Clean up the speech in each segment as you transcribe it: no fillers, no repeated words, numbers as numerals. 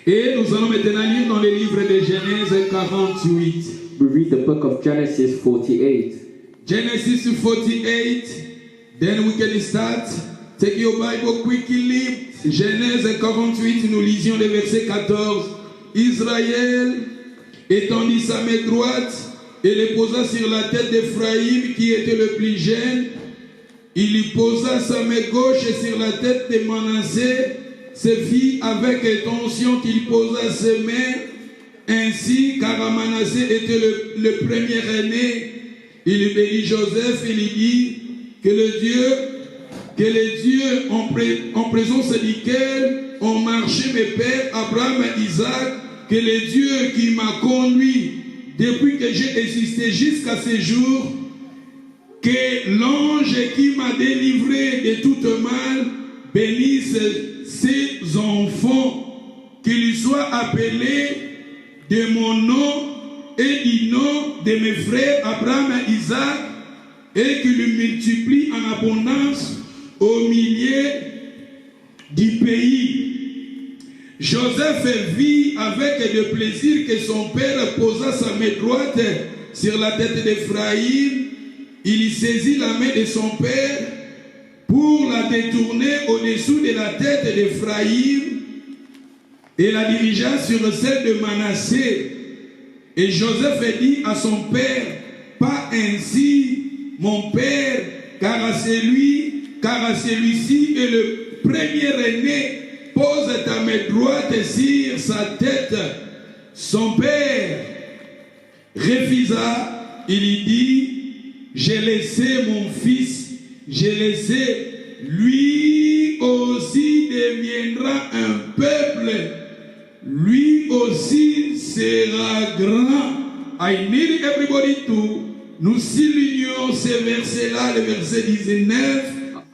Et nous allons maintenant lire dans le livre de Genèse 48. We read the book of Genesis 48. Genesis 48, then we can start. Take your Bible quickly. Genèse 48, nous lisions le verset 14. Israël étendit sa main droite et le posa sur la tête d'Éphraïm qui était le plus jeune. Il y posa sa main gauche sur la tête de Manassé. Se fit avec attention qu'il posa ses mains ainsi, car Manassé était le premier aîné. Il bénit Joseph et il dit que les dieux en présence duquel ont marché mes pères Abraham et Isaac, que les dieux qui m'a conduit depuis que j'ai existé jusqu'à ce jour, que l'ange qui m'a délivré de toute mal bénisse ses enfants, qu'ils soient appelés de mon nom et du nom de mes frères Abraham et Isaac, et qu'ils multiplient en abondance au milieu du pays. Joseph vit avec de plaisir que son père posa sa main droite sur la tête d'Éphraïm. Il saisit la main de son père pour la détourner au-dessous de la tête d'Éphraïm et la dirigea sur celle de Manassé. Et Joseph dit à son père, pas ainsi, mon père, car celui-ci est le premier aîné, pose ta main droite sur sa tête. Son père refusa, il dit, j'ai laissé mon fils, j'ai laissé, lui aussi deviendra un peuple, lui aussi sera grand. I need everybody to nous soulignons ces versets-là, le verset 19.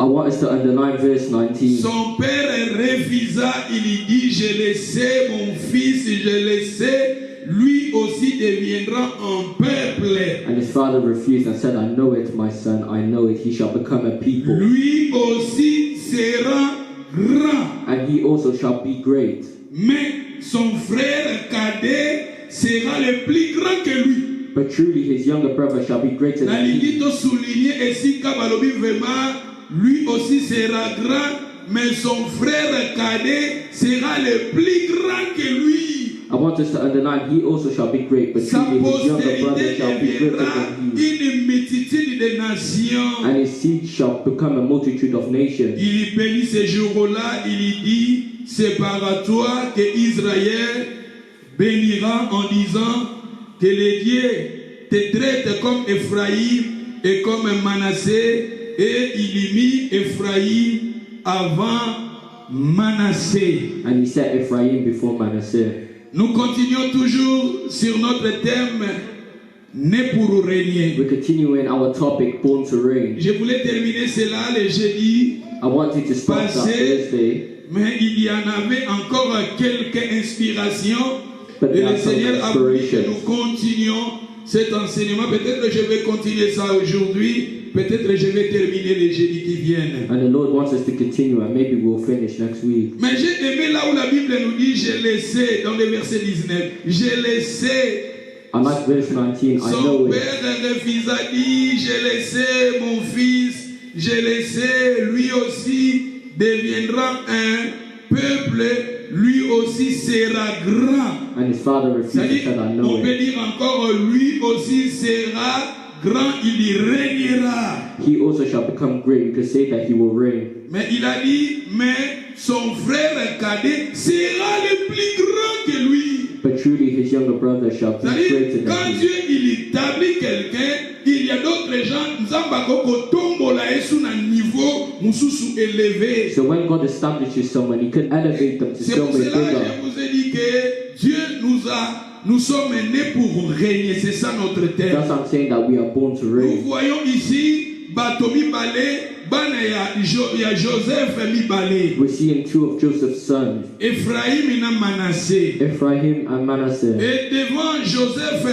I want us to underline verse 19. Son père refusa, il dit, j'ai laissé mon fils, j'ai laissé, lui aussi deviendra un peuple. And his father refused and said, I know it, my son, I know it, he shall become a people. Lui aussi sera grand. And he also shall be great. Mais son frère cadet sera le plus grand que lui. But truly his younger brother shall be greater than he. Lui aussi sera grand, mais son frère cadet sera le plus grand que lui. I want us to underline, he also shall be great, but Sa truly his younger brother postérité shall be greater than he. une multitude de nations. And his seed shall become a multitude of nations. Il bénit ce jour-là, il dit, c'est par toi que Israël bénira en disant que les dieux te traitent comme Ephraïm et comme Manassé. Et il mit Ephraïm avant Manassé. And he set Ephraim before Manasseh. Nous continuons toujours sur notre thème né pour régner. We continue in our topic, born to reign. Je voulais terminer cela le jeudi I wanted to start that Thursday, mais il y en avait encore quelques inspirations. but Et there le are some Seigneur a voulu que nous inspirations. continuions cet enseignement. Peut-être que je vais continuer ça aujourd'hui. Peut-être que je vais terminer les jeudis qui viennent. And the Lord wants us to continue, and maybe we'll finish next week. Mais j'ai aimé là où la Bible nous dit, j'ai laissé, dans le verset 19, j'ai laissé. I like verse 19. I Son know it. père refusa, dit, j'ai laissé mon fils, j'ai laissé, lui aussi deviendra un peuple, lui aussi sera grand. And his father refused and C'est-à-dire, said, I on know peut it. dire encore, lui aussi sera grand, il y régnera. He also shall become great. You could say that he will reign. Mais il a dit, mais son frère cadet sera le plus grand que lui. But truly his younger brother shall be C'est-à-dire, greater quand than he. Dieu il établit quelqu'un, il y a d'autres gens, Nzambako tombola et sur un niveau mususu élevé. So when God establishes someone, he can elevate them to C'est pour somewhere cela que bigger. je vous ai dit que Dieu nous sommes nés pour régner. C'est ça notre thème. That's why I'm saying that we are born to Nous reign. voyons ici Batomi Balé, Bana ya Joseph Mibale, We're seeing two of Joseph's sons, Ephraim et Manassé. Ephraim and Manasseh. Et devant Joseph,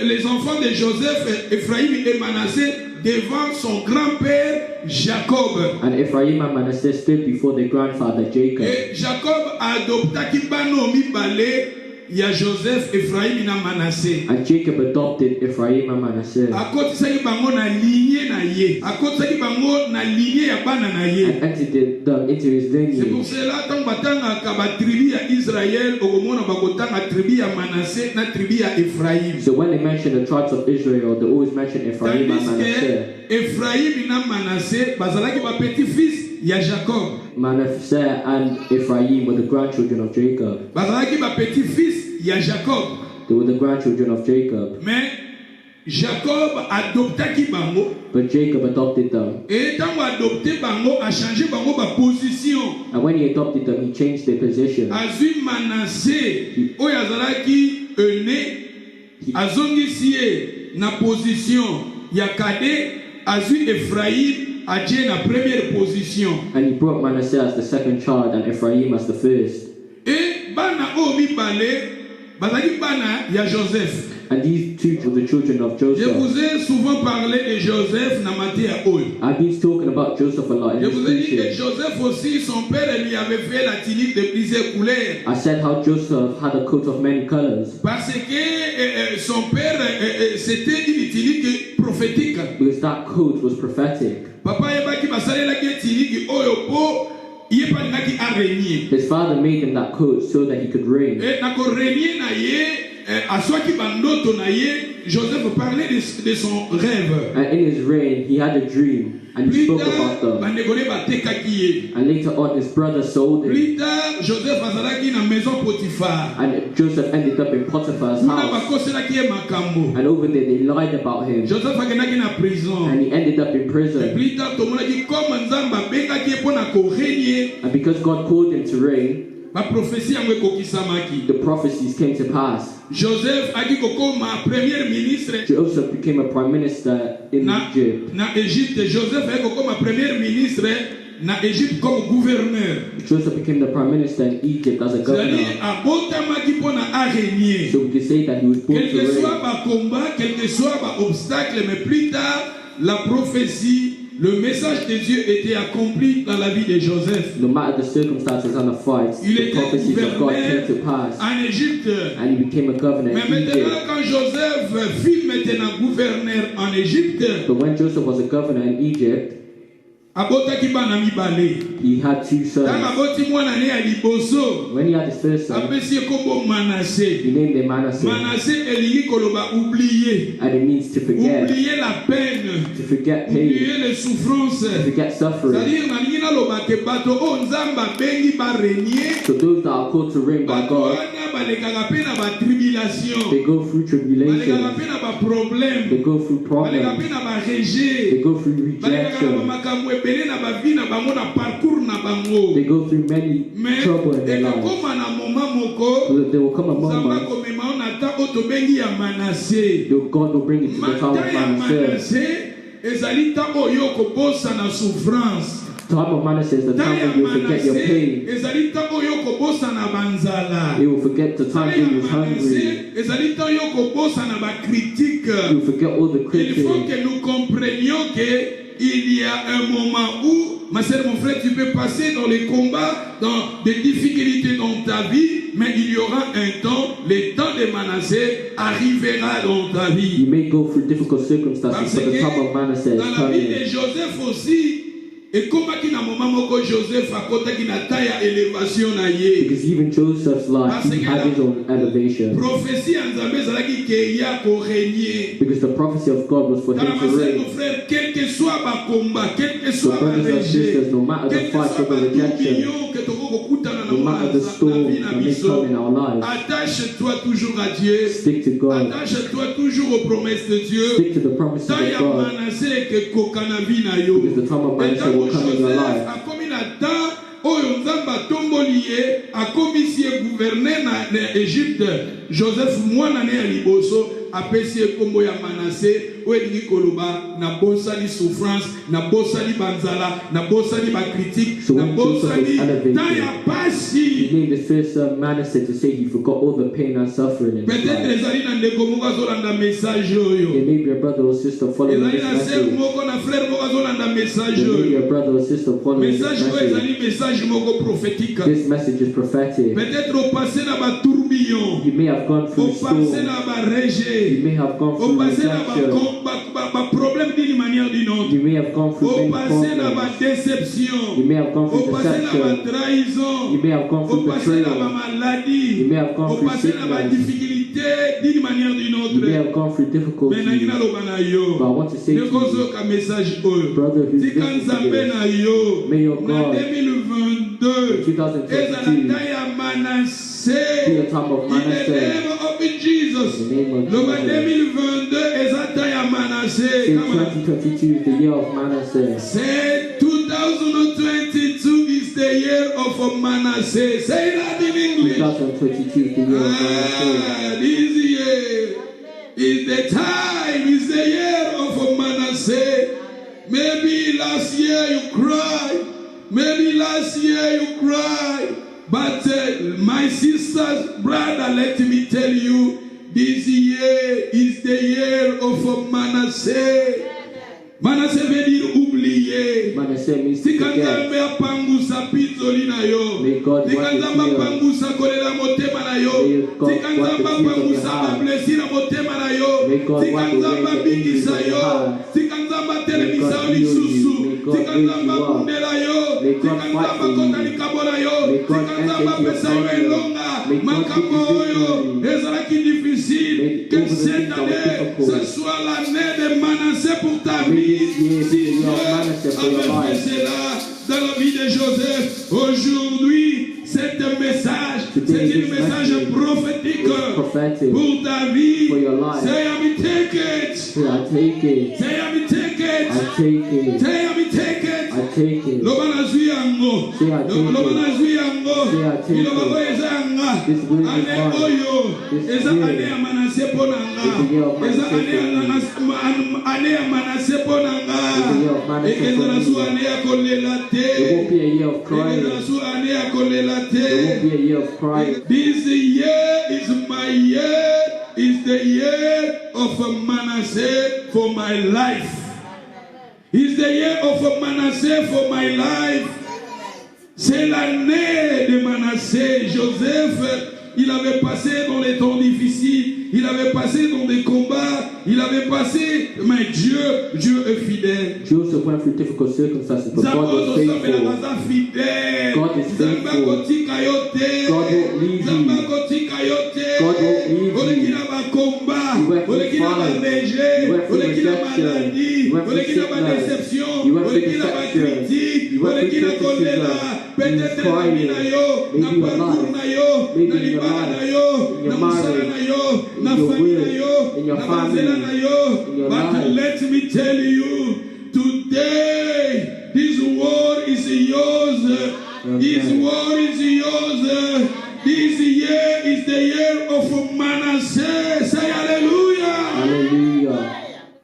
les enfants de Joseph, Ephraim et Manassé, devant son grand-père Jacob. And Ephraim and Manasseh stood before their grandfather Jacob. Et Jacob adoptaki bano mibale ya Joseph, Ephraim na Manasseh. And Jacob adopted Ephraim and Manasseh. Akotisaki bango na lignée na ye. Akotisaki bango na lignée ya bana na ye. And entered them into his C'est pour lineage. cela tant batanga ka ba tribu ya Israël okomona bakotanga tribu ya Manasseh na tribu ya Ephraim. So when they mention the tribes of Israel, they always mention Ephraim and Manasseh. Ephraim na Manasseh bazalaki ba petit-fils ya Jacob. Manasseh and Ephraim were the grandchildren of Jacob. Bazalaki ba petit-fils ya Jacob. They were the grandchildren of Jacob. Mais Jacob adoptaki bango. But Jacob adopted them. Et tango adopté bango a changé bango ba position. And when he adopted them, he changed their position. Azui Manasseh oyo azalaki aîné azongisi ye na position ya cadet. Azui Ephraim adje na première position. And he brought Manasseh as the second child and Ephraim as the first. Et bana o mibale bazalaki bana ya Joseph. And these two were the children of Je Joseph. vous ai souvent parlé de Joseph na matière oil. I've been talking about Joseph a lot in Je this vous ai dit que preaching. Joseph aussi, son père lui avait fait la tunique de plusieurs couleurs. I said how Joseph had a coat of many colors Parce que son père, c'était une tunique prophétique. because that coat was prophetic. Papa yebaki basalelaki tunique oyo po yepalingaki araignée. His father made him that coat so that he could reign. Et nako raignée na ye, aswaki bandoto na ye, Joseph parlait de son rêve. And in his reign, he had a dream and he Plus spoke about tard, them. bandekone batekaki ye. And later on, his brother sold him. Plus tard, Joseph azalaki na maison Potiphar. And Joseph ended up in Potiphar's Kuna house. bakoselaki ye makambo. And over there, they lied about him. Joseph akendaki na prison. And he ended up in prison. Plus tard, tomonaki comme Nzambe abengaki ye mpo na korenie, And because God called him to reign, baprophétie yango ekokisamaki. the prophecies came to pass. Joseph aki kokoma premier ministre Joseph became a prime minister in Egypt. na Égypte. Joseph aki kokoma premier ministre na Égypte comme gouverneur. Joseph became the prime minister in Egypt as a C'est-à-dire governor. abotamaki mpo na araignée. So we can say that he was born Quel to que soit reign. ba combat, quel que soit ba obstacle, mais plus tard, la prophétie, le message de Dieu était accompli dans la vie de Joseph. No matter the circumstances and the fights, Il the était prophecies of God gouverneur came to pass. en Égypte. And he became a governor Mais in maintenant, Egypt. quand Joseph fut maintenant gouverneur en Égypte, But when Joseph was a governor in Egypt, abotaki bana mibale. he had two Ntango sons. aboti mwana ne ya liboso, When he had his first son, apesi ye kombo Manasseh. he named him Manasseh. Manasseh elingi koloba oublier. And it means to forget, Oublier la peine. to forget pain, Oublier les souffrances. to forget suffering. C'est-à-dire nalingi naloba ke bato oyo Nzambe abengi barenie, So those that are called to reign by bato God, wana balekaka mpe na batribulation, they go through balekaka tribulations, mpe na baproblème, they go through balekaka problems, mpe na they barejet, go through balekaka na rejection, bamakambo ebele na bavi na bango na parcours na bango. they go through many Mais trouble in their lives. ekokoma na moment moko, So that there will come a Nzambe moment akomema yo na temps oyo tobengi ya Manasseh. that God will bring you to the time Mata of ya Manasseh. Manasseh ezali temps oyo okobosa na souffrance. The time of Manasseh is the time when you will forget your pain. ezali temps oyo okobosa na banzala. You will forget the time when you was hungry. ezali temps oyo okobosa na bacritique. You will forget all the Il faut critics. que nous comprenions que il y a un moment où, ma sœur, mon frère, tu peux passer dans les combats, dans des difficultés dans ta vie, mais il y aura un temps, le temps de Manasseh arrivera dans ta vie. You may go through difficult circumstances, Parce but the time que of Manasseh dans is la vie coming. de Joseph aussi, et comme na moment moko Joseph akotaki na taille ya élévation na ye. Because even Joseph's life, he had his own elevation. Prophétie en Nzambe ezalaki ke ya ko régner. Because the prophecy of God was for Dans him la to mon reign. frère, quel que soit ba combat, quel que soit ba brothers and rejet, sisters, no matter the quel que fight soit or the ba rejection, tourbillon que toko kokutana na no matter the storm vie na that may biso, come in our lives, attache-toi toujours à Dieu. stick to God. Attache-toi toujours aux promesses de Dieu. Stick to the promises Tant of ya God. Manasseh ke kokana vie na yo. Because the time of Et Manasseh tant will que come in your Joseph life. akomi na temps oyo Nzambe atomboli ye, akomisi ye gouverneur na Égypte. Joseph mwana ne ya liboso apesi ekombo ya Manassé oyo elingi koloba na bosani souffrance, na bosani banzala, na bosani bakritique, So na when Joseph was bosani elevated, ta ya pasi. he named his first son Manasseh to say he forgot all the pain and suffering in his Peut-être life. ezali na ndeko moko azolanda message oyo. There may be a brother or sister following Ezali this na sœur message. moko na frère moko azolanda message There may be oyo. a brother or sister following this Message oyo message. ezali message moko prophétique. This message is prophetic. Peut-être au passé na ba tourbillon, You may have gone au through passé storm. na ba rejet, You may have gone au through passé na rejection. ba problème d'une manière ou d'une autre. You may have gone through Au many passé na ba problems. déception, You may have gone au through passé na ba deception. trahison, You may have gone au through passé na ba betrayal. maladie, You may have gone au through passé na ba sickness. difficulté d'une manière ou d'une You may autre. have gone through Mais difficulties. nangi naloba na yo, But I want to say to ndeko you, ozoyoka message oyo, brother who's tika listening to nzambe this, na yo may your na God 2022 in 2022 ezala ta ya Manassé. be a time of In the Manasseh. name of Jesus. In the name of Loba Jesus. 2022 ezata ya Manassé. Say Come on. 2022 is the year of Manasseh. Say 2022 is the year of Manasseh. Say that in English. 2022 is the year of Manasseh. This year is the time, is the year of Manasseh. Maybe last year you cried. Maybe last year you cried. But my sisters, brother, let me tell you, this year is the year of Manasseh. Manasseh veut dire oublier. Manasseh means to Tika forget. nzambe apangusa pizoli na yo. May God Tika wipe nzambe your tears. apangusa kolela motema na yo. May God Tika wipe nzambe the tears of your apangusa heart. bablesi na motema na yo. May God Tika wipe nzambe away the injuries abingisa of your yo. heart. Tika nzambe May atelemisa God yo heal you. lisusu. May God Tika raise nzambe you up. akundela yo. May God Tika fight nzambe for you. akota likabo na yo. May God Tika enter nzambe into your apesa yo problem. elonga. May God Makambo give you oyo victory. ezalaki difficile. May Que all the cette things that were année, difficult. ce soit l'année de Manasseh pour ta May vie. this year be the year of Dieu Manasseh for your avait life. fait cela dans la vie de Joseph. Aujourd'hui, c'est un message, Today, c'est un this message message prophétique is prophetic pour ta vie. for your life. Say, I take it. Say, I take it. Say, I take it. I take it. Say, I take it. I take it. Loba nazwi yango. Say, I take it. Loba nazwi yango. Say, I take Iloba it. ko eza yanga. This word is Ane mine. oyo. This Eza year ane ya Manasseh po is the year of nanga. Eza Manasseh ane for me. ane ya Manasseh po nanga. It's the year of Manasseh Eza for na me. su ane ya kolela It won't te. be a year of crying. Eza na su ane ya kolela It won't te. be a year of crying. This year is my year. Is the year of Manasseh for my life. Is the year of Manasseh for my life. C'est l'année de Manasseh. Joseph, il avait passé dans les temps difficiles. Il avait passé dans des combats. Il avait passé, mais Dieu est fidèle. Joseph went through difficult circumstances, but God was faithful. God is faithful. God won't leave you. God won't leave you. He went through fire. He went through rejection. He went through sickness. He went through deception. He went through criticism. He was crying. Maybe your life. Maybe in your life. In your marriage. In your will. In your family. In your But life. let me tell you, today, this world is yours. This world is yours. This year is the year of Manasseh. Say hallelujah. Hallelujah.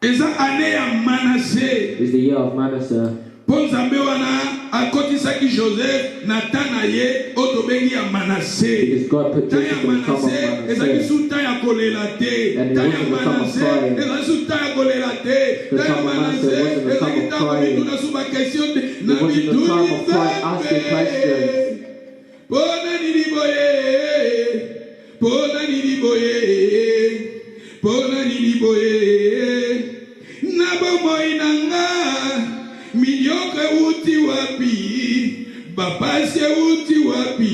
Eza année ya Manasseh. It's the year of Manasseh. Po nzambe wana akotisaki Joseph na tana ye otobengi ya Manasseh. Because God put Ta ya Joseph in the top of Manasseh ezaki Manasseh. su ta ya kolela te. And it Ta ya wasn't the time of Manasseh crying. ezaki su ta ya kolela te. The Ta ya time of Manasseh Manasseh wasn't the time ezaki of ta crying. komituna su ba question de na It wasn't the bituni time of crying, asking questions. Pona nini boye. Pona nini boye. Pona nini boye. Na bomoi nanga. Minyoko uti wapi, babase uti wapi,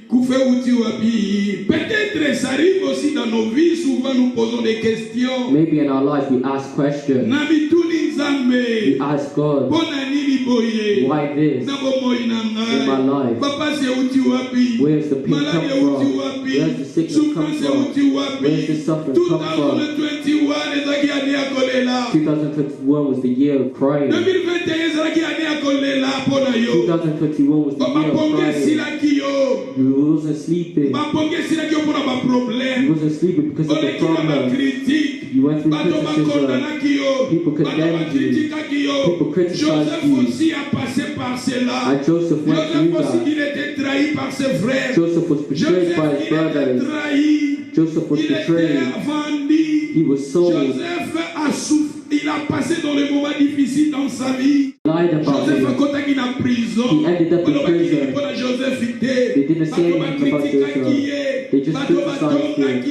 koufe uti wapi. Peut-être ça arrive aussi dans nos vies, souvent nous posons des questions. Maybe in our life we ask questions. Nabituni nzambe, We ask God, pona nini boye, why this? na bomoi In my nanga. life. Babase uti wapi, Where's the pain come maladie uti from? wapi, Where's the sickness come souffrance from? uti wapi. Where's the suffering come from? 2022 2021 was the year of crying. 2021 was the year of crying. You wasn't sleeping. You wasn't sleeping because of the problem. You went through criticism. People condemned you. People criticized you. And Joseph went through that. Joseph was betrayed by his brothers. Joseph was betrayed. He was sold. Il a passé dans les moments difficiles dans sa vie. Joseph a contacté en prison. He ended up in prison. They didn't say anything about Joseph. They just criticized him.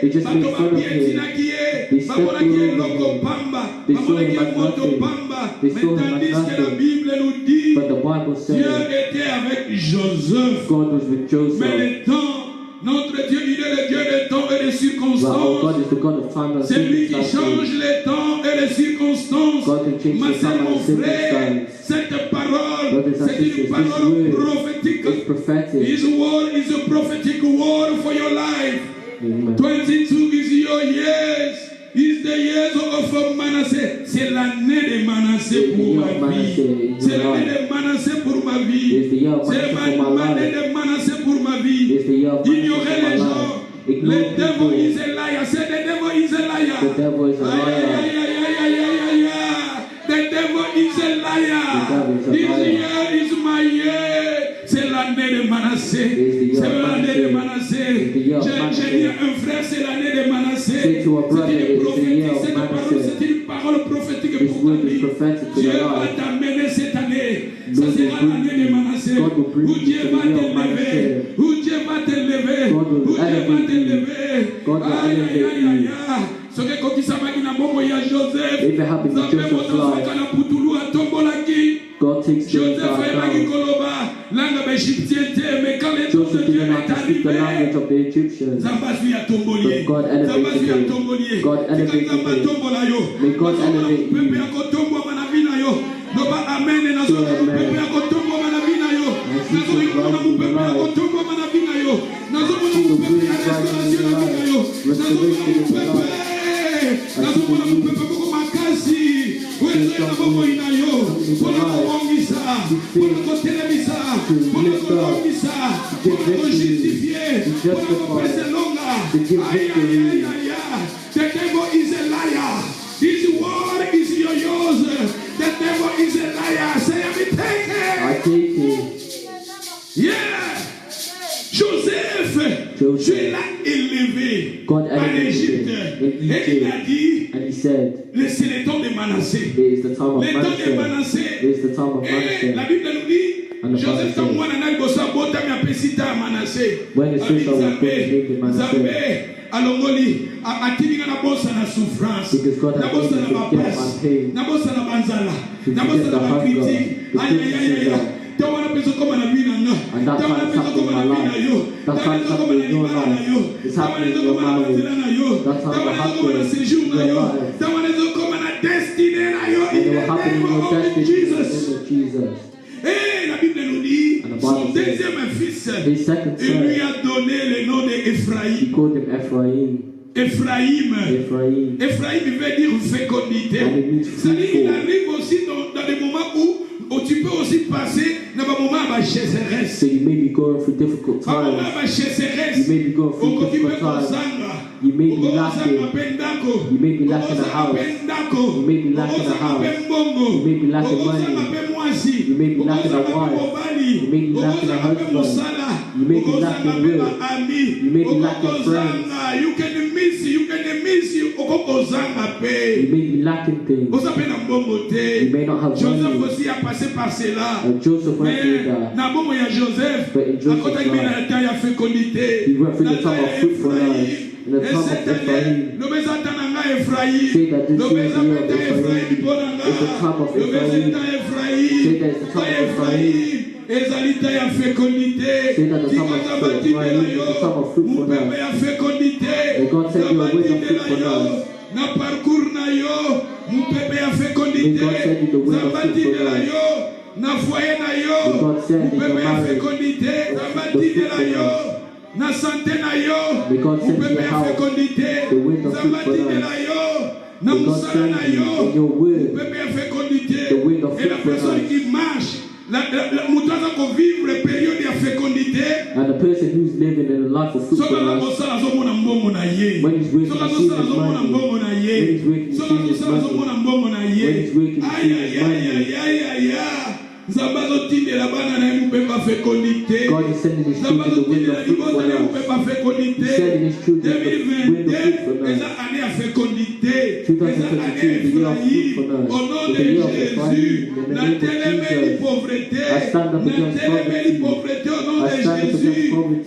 They just made fun of him. They stepped over him. They saw him as nothing. They saw him as nothing. But the Bible says God was with Joseph. Notre Dieu, il est le Dieu des temps et des circonstances. C'est lui qui change les temps et les circonstances. Ma sœur, mon frère, cette parole, c'est une parole prophétique. His word is a prophetic word for your life. 22 is your years. Is the years of Manasseh. C'est l'année de Manasseh pour ma vie. C'est l'année de Manasseh pour ma vie. C'est l'année de Manasseh pour ma vie. Ignorer les gens. Le devil is a liar. C'est the devil is a liar. The devil is a liar. The devil is a liar. This year is my year. C'est l'année de Manasseh. C'est l'année de Manasseh. J'ai dit à un frère, c'est l'année de Manasseh. C'est une parole prophétique pour ta vie. Dieu va t'amener cette année. Ça sera l'année de Manasseh. Où Dieu va t'élever. Où Dieu va t'élever. Où Dieu va t'élever. Aïe, aïe, aïe, aïe. Ce que Kokisabaki n'a pas moyen Joseph. If it happened to Joseph's life, God takes Joseph out. Joseph didn't have to speak the language of the Egyptians. But God elevated him. God elevated him. May God elevate you. The devil is a liar. This word is yours. The devil is a liar. Say, I take it. I take it. Yeah. Joseph, Dieu l'a élevé God en Égypte. Et il a dit, and he said, c'est le temps de Manasseh. It is the time of Le temps de Manasseh. It is the time of Et Manasseh. la Bible nous dit, And the Bible Joseph comme moi n'a pas bossé bota mais apesita Manasseh. When the spiritual was named Manasseh, alongoli atininga na bossa na souffrance because God na has bossa made na me forget bapresse my pain, na bossa na banzala to na bossa forget na the hunger, critique the criticism, tawana peso koma na bina na and that tawana can't peso happen in koma my na bina life. yo That tawana can't peso happen koma na in your libala na yo life. It's happening in your koma na marriage. banzela na yo That's how it tawana peso koma na happens séjour in na your yo life. tawana peso koma na destiny na yo And it will happen in your destiny in the Jesus. name of Jesus. Et la Bible nous dit, And the son Bible says, deuxième fils, his second il lui son, a donné le nom he d'Ephraïm. called him Ephraim. Ephraïm. Ephraim. Ephraïm veut dire fécondité. And it means C'est-à-dire qu'il fruitful. arrive aussi dans des moments où tu peux aussi passer dans un moment de chasseresse. So you may be going through difficult Dans un moment times. de chasseresse. You may be going through difficult times. You may be lacking. You may be lacking a house. You may be lacking a house. You may be lacking money. You may be lacking a wife. You may be lacking a husband. You may be lacking will. You may be lacking friends. You can miss you. You may be lacking things. You may not have Joseph money. aussi a passé par cela. And Joseph went through Mais that. na bomo ya Joseph, But in Joseph's akota kimi na life, temps ya fécondité. he went through the time of Na fruitfulness. In the Et time of cette année, Ephraim. lobeza tana Ephraim. Say that this Lobeza year is the year of peta Ephraim. Ephraim bonanga. It's the time of Lobeza Ephraim. ta Ephraim. Say that it's the time of Ephraim. Ezali ta ya fécondité. Say that the time of Tikota Ephraim batinde is na the yo. time of fruitfulness. Mupepe ya fécondité. And God said you are with of Na batinde na yo. fruitfulness. Na parcours na yo. Mupepe ya And fécondité. God said you the way of Zabatinde na fruitfulness. yo. Na foyer na yo. And God said in your Mupepe ya marriage, fécondité. the Zabatinde na yo. fruitfulness. na santé na yo, May God send you upepe ya health, fécondité, the wind of Zabatine na fruitfulness. yo, na May God musala send na you yo, in your word upepe ya fécondité, the wind of et la personne fruitfulness. qui marche, mutaza ko vivre période ya fécondité. And the person who's living in a life of fruitfulness, when he's working, he sees his money. When he's working, he sees his money. When he's working, he sees his money. God is sending his children the wind of fruitfulness. He's sending his children the wind of fruitfulness. 2022 is the year of fruitfulness. It's the year of Ephraim. In the name of Jesus, I stand up against poverty. I stand up against poverty.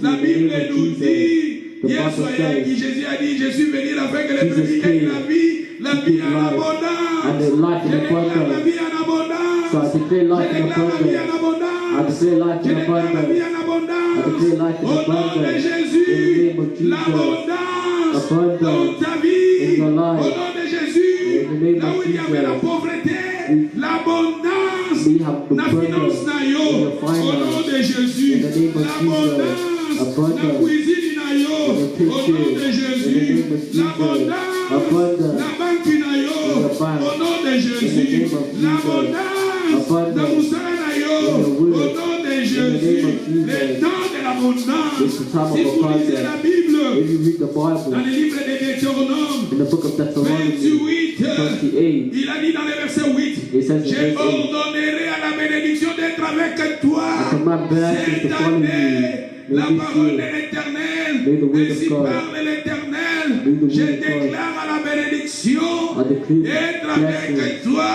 La In the Bible name of nous dit, Jesus. The hier Bible soir, says, Jésus a dit, je suis venu afin que les brebis gagnent la vie en abondance. and the life in Je déclare la abundance. vie en abondance. So I declare life Je in déclare la vie en abundance. I abondance. declare life Je in déclare la vie abundance. en abondance. I declare life in Au nom de abundance. Jésus, In the name of Jesus. l'abondance Abundance dans ta vie. in your life. Au nom de Jésus, In the name là of où il y avait la Jesus. pauvreté, l'abondance, We have the la finance abundance na in yo. your Au nom finance. de Jésus, In the name of l'abondance, Jesus. la Abundance cuisine na yo. in the Au nom kitchen. de In the Jésus, name of Jesus. l'abondance, Abundance la banque na yo. in the bank. Au nom de In the Jésus, name of Jesus. l'abondance, Abundance la moussala na yo. in your Au word. nom de In the Jésus, name of Jesus. le temps de l'abondance. It's the time Si of vous lisez abundance. la Bible, If you read the dans Bible, le livre de Deutéronome, in the book of Deuteronomy 28, 28, il a dit dans le verset 8, it says in je verse 8, ordonnerai à la bénédiction d'être avec toi I command blessings cette to follow you. année. May La this parole de year, l'Éternel, may the word ainsi of God, parle l'Éternel, may the je word of God, déclare à la bénédiction I decree d'être avec blessings toi.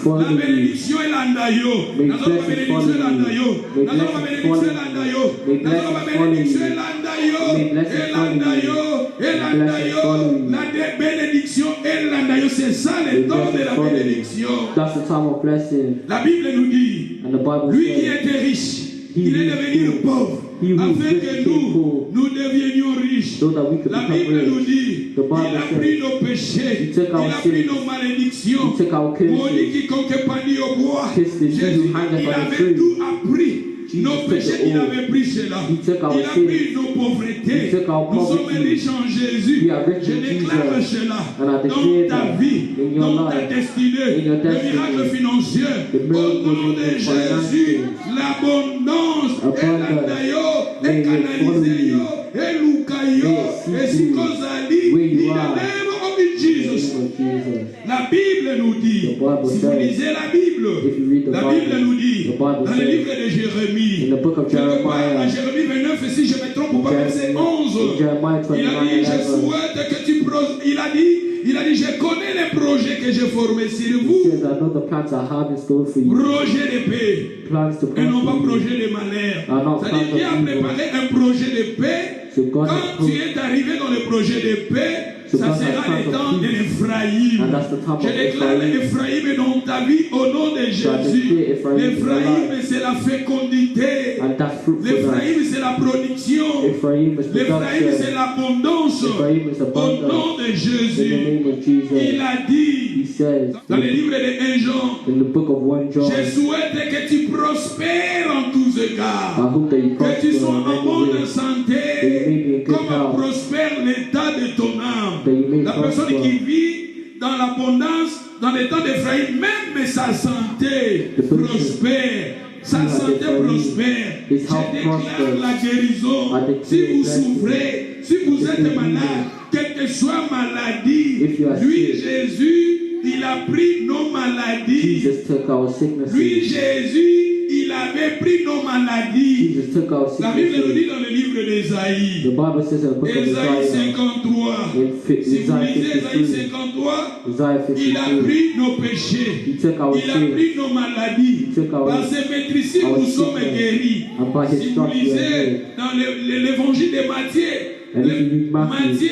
follow La you. bénédiction est l'andayo. May Nazoma blessings bénédiction follow est you. l'andayo. May Nazoma blessings bénédiction follow est you. l'andayo. May Nazoma blessings follow bénédiction you. est l'andayo. May blessings Et follow you. l'andayo. Et May blessings l'andayo. follow you. La bénédiction et l'andayo. C'est ça le May temps de blessings la follow you. bénédiction. That's the time of blessing. La Bible nous dit, And the Bible lui qui says, était riche, He il est who is devenu poor. pauvre, He who is afin rich que became poor, nous devenions riches. so that we could La become Bible nous rich. dit, The Bible il a says, pris nos péchés, He took il our a pris sins. nos malédictions. He took our curses. Maudit quiconque pendit au bois. Kissed the Jew Jésus, who hangeth il on the avait tree. tout appris. Jesus Nos took péchés, it il all. avait pris cela. He took our Il a sins. pris nos pauvretés. He took our Nous sommes poverty. riches en Jésus. We are rich Je in déclare Jesus. cela And I dans declare ta that vie, in your dans ta life, destinée, in your le destiny, miracle financier. the Au miracles nom in de your Jésus, finances, l'abondance et abundance, l'andayo, may et it follow canalisé you. yo, et lukayo, May it et seek you sikozali, where you in the are. name of In the Jesus. name of Jesus. La Bible nous dit, The Bible si vous says, lisez la Bible, if you read the la Bible, Bible nous dit, the Bible dans le says, livre de Jérémie, in the book of quelque part, Jeremiah, dans Jérémie 29, si je me trompe pas, verset 11, in Jeremiah il a dit, 29:11, je souhaite que tu il a dit, je connais les projets que j'ai formés sur he vous, says, I know the plans I have in store for you, projet de paix, plans to et non pas prosper you. projet de malheur. Ah non, C'est-à-dire plans qu'il a of evil. préparé un projet de paix. So God has Quand tu es arrivé dans le projet de paix, So ça God has sera plans le of temps de peace. l'Ephraïm. And that's the time Je of déclare Ephraim. l'Ephraïm dans ta vie au nom de So I Jésus. declare Ephraim in your L'Ephraïm, life. c'est la fécondité. And that's fruitfulness. L'Ephraïm, c'est la production. Ephraim is L'Ephraïm, c'est production. l'abondance. Ephraim is Au abundance. nom de In the Jésus. name of Il Jesus. a dit He says, dans le livre de 1 Jean, in the book of 1 John, je souhaite que tu prospères en tous I égards. hope that you Que tu prosper sois in en many bonne ways, santé, that you may be in good comme health, prospère l'état de ton âme. that you may La personne prosper. qui vit dans l'abondance, dans les temps d'Ephraïm, même sa santé The person prospère. Sa who has santé Ephraim, prospère. his Je health déclare prospers. la guérison. I declare Si vous blessing. souffrez, si vous If êtes you're malade, quelle que soit maladie, If you are lui, sick, Jésus, il a pris nos maladies. Jesus took our sicknesses. Lui, Jésus, il avait pris nos maladies. Jesus took our La Bible nous sicknesses. dit dans le livre d'Ésaïe, The Bible says in the book of Ésaïe Isaiah, 53, si vous Isaiah lisez Ésaïe 53, 53, Isaiah il a 53, pris nos péchés, He took our il a sins, pris nos maladies. He took our- Par ses maîtrises, our nous sommes sickness, guéris. and by His Si vous stripes we are lisez healed. dans l'évangile de Matthieu, And if you read Matthew,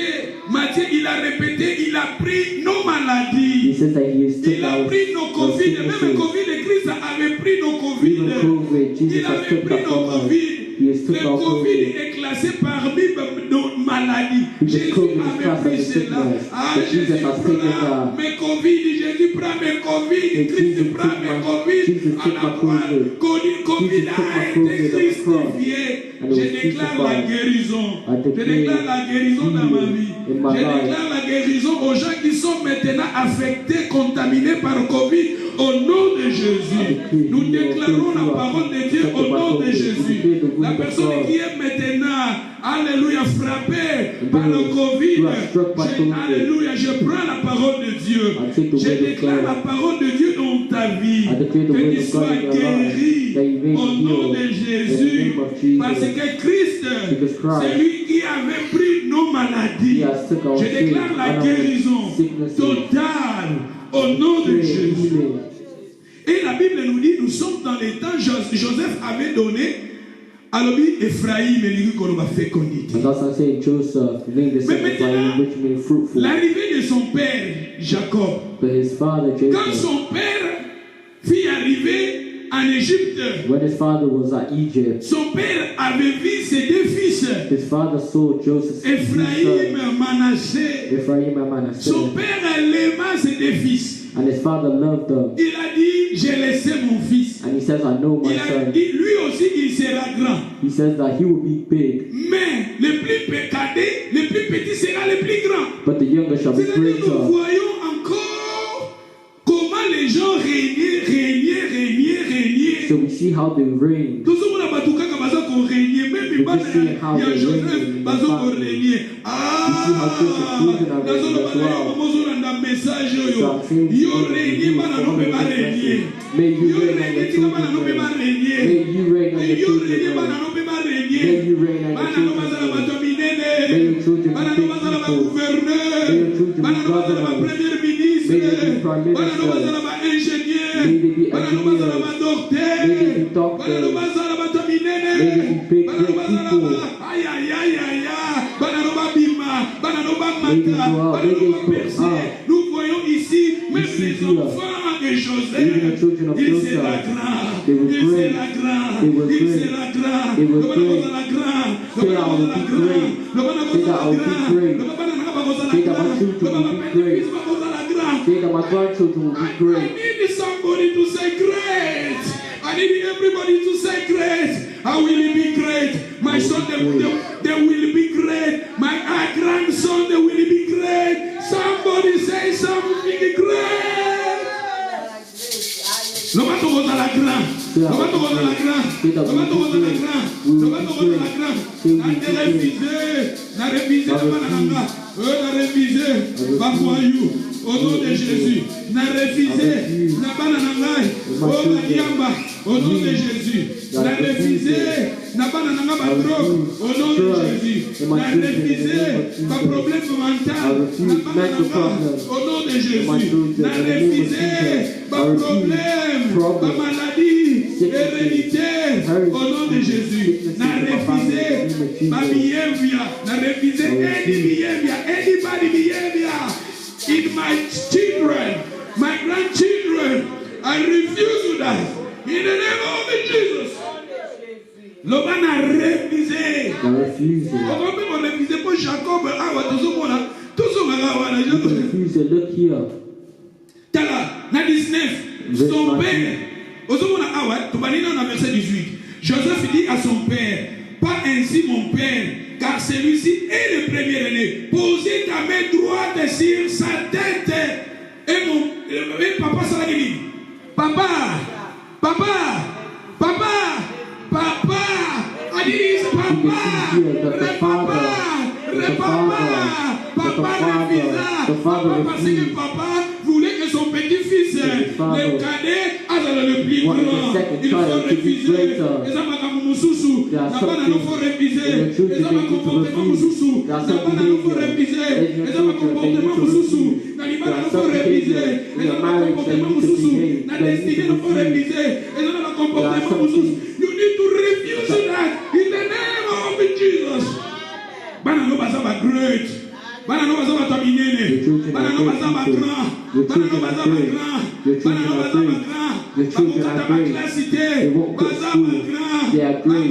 Matthieu, il a répété, il a pris nos He maladies. says that He has Il took a our pris nos Covid, même sicknesses. Covid, le Christ avait pris nos Covid. Even COVID, Jesus Il has avait took pris that nos from us. Covid. He has took Le our Covid COVID. est classé parmi nos maladies. Because Jésus COVID is avait classed pris as a cela. sickness. Ah, But Jesus Jésus has taken prend that. mes Covid. Jésus prend mes Covid. And Christ Jesus prend took mes my- Covid. Jesus À took la my croix. COVID. Covid Jesus took a my été COVID on the cross. crucifié. and je it was déclare la crucified. guérison. I Je déclare la guérison dans ma vie. in my Je déclare la guérison aux gens qui sont maintenant affectés, contaminés par le Covid. Au nom de Jésus, nous déclarons la parole de Dieu au nom de Jésus. La personne qui est maintenant, alléluia, frappée par le Covid, alléluia, je prends la parole de Dieu. Je déclare la parole de Dieu dans ta vie. Que tu sois guéri au nom de Jésus. Parce que Christ, c'est lui qui avait pris nos maladies. Je déclare la guérison totale au nom de Jésus. Et la Bible nous dit, nous sommes dans les temps, Joseph avait donné à l'objet Ephraïm et lui qu'on va fécondité. Mais maintenant, l'arrivée de son père, Jacob, quand son père fit arriver en Égypte, when his father was at Egypt, son père avait vu ses deux fils, his father saw Joseph's Ephraïm, Manassé. Ephraim and Manasseh. Son père aima ses deux fils. And his father loved them. Il a dit, j'ai laissé mon fils. And he says, I know my Il a son. dit, lui aussi, il sera grand. He says that he will be big, Mais le plus cadet, le plus petit sera le plus grand. but the younger shall be C'est-à-dire, nous greater. voyons encore comment les gens régnaient. So we see how they reign. Tout le monde a battu quand baza qu'on régnait. Même les bannes, il y a Joseph, baza qu'on régnait. Dans le message, yo régné, bana no pe ba régné. May you Yo reign on régné, the tika bana children. no pe ba régné. May you reign on the Yo régné, children. bana no pe ba régné. May you reign on the Bana no bazala children. bato minene. May your children Bana be no big bazala ba people. gouverneur. May your children Bana be no bazala ba governors. premier ministre. May they be prime Bana no bazala ministers. ba ingénieur. May they be Bana no bazala ba engineers. docteur. May they be Bana no doctors. bazala bato minene. May they be big, Bana no great bazala people. ba ay ay ay ay ay. Bana no ba bima. Bana no ba May they mata. go out. Bana May no they ba go percer. out. Nous voyons ici même Ici, les here. enfants de Joseph. Even the children of Il Joseph, sera grand. they will Il great. sera grand. They will Il great. sera grand. They will Le bana great. kozala grand. Le Say bana that I will kozala be grand. great. Le bana Say that I kozala will be grand. great. Le bana nanga kozala Say that my grand. children Le bana will be petit-fils great. kozala grand. Say that my grandchildren will be I great. need somebody to say great. I need everybody to say great. How will he be great? My son, they will be great. My grandson, they will be great. Somebody say something great. Le bateau kozala grand. Le bateau kozala grand. Le bateau kozala grand. Le bateau kozala grand. Na révisé na bana nanga. Na révisé ba voyou. Au nom de Jésus. Na révisé na bana nanga. Oh Mariamba. Au nom de Jésus. Na révisé na bana nanga ba drogue. Au nom de Jésus. Na révisé ba problème mental. Na bana nanga. Au nom de Jésus. Na révisé ba problème, ba maladie héréditaire. Au nom de Jésus. Na révisé ba behavior. Na révisé any behavior, anybody behavior in my children, my grandchildren. I refuse to die. In the name of Jesus. L'homme a révisé. They refuse it. On peut réviser pour Jacob. Ah, ouais, tout ce monde là. Tout ce monde là. They refuse it. Look here. Tala, na 19. Son père. Au ce moment là, ah ouais, tu vas lire dans le verset 18. Joseph dit à son père, pas ainsi mon père, car celui-ci est le premier-né. Posez ta main droite sur sa tête. Et papa, ça l'a dit. Papa. A dit papa parce que papa voulait que son petit-fils, le cadet, soit le plus grand. Il faut refuser. Et ça m'a comme Moussoussou. N'a-pas il faut refuser. Et ça m'a comportement Moussoussou. N'a-pas il faut refuser. Et ça m'a comportement Moussoussou. N'a-pas il faut refuser. Et ça m'a comportement Moussoussou. N'a destiné il faut refuser. Et ça m'a comportement Moussoussou. You need to refuse that in the name of Jesus. Bana no bazaba great. Bana no bazaba taminene. Bana no bazaba grand. Bana no bazaba grand. Bana no bazaba grand. Bakukata baklasité. Bazaba grand.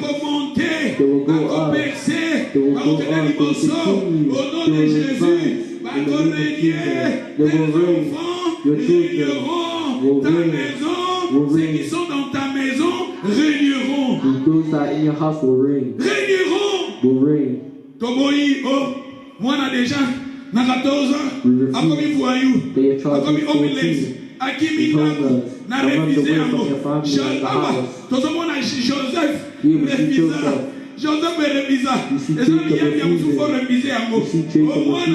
Bakomonter. Bakopercer. Bakokena liboso. Au nom de Jésus. Bakorégner. Tes enfants régneront ta maison. Ceux qui sont dans ta maison régneront. Those that in your house will reign. Régneront. Will reign. Toboyi, oh, moi na déjà, na 14 ans, a commis voyou, a commis homeless, a qui na révisé en mot. Tout le monde a Joseph, révisa. Joseph est révisa. Et ça, il y a beaucoup de réviser en mot. Au moins,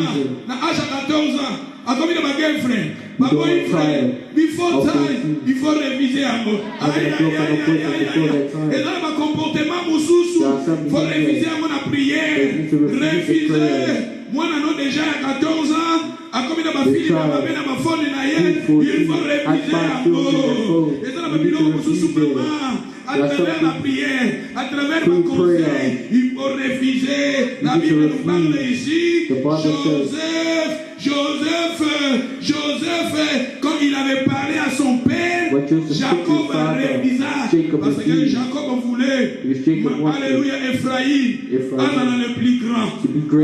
na âge à 14 ans, a commis ma girlfriend, ma boyfriend, before time, il faut réviser en mot. Aïe, aïe, aïe, aïe, aïe. Et là, ma comportement, mon sous-sous, il faut réviser en mot la prière. Réviser. Moi, non, déjà à 14 ans, à combien de ma fille, ma mère, ma femme, il faut réviser en mot. Et ça, ma bilan, mon sous-sous, à travers la prière, à travers mon conseil, il faut réviser. La Bible nous parle ici. Joseph, quand il avait parlé à son père, Jacob a révisé. Parce que Jacob voulait, alléluia, Ephraïm, dans le plus grand.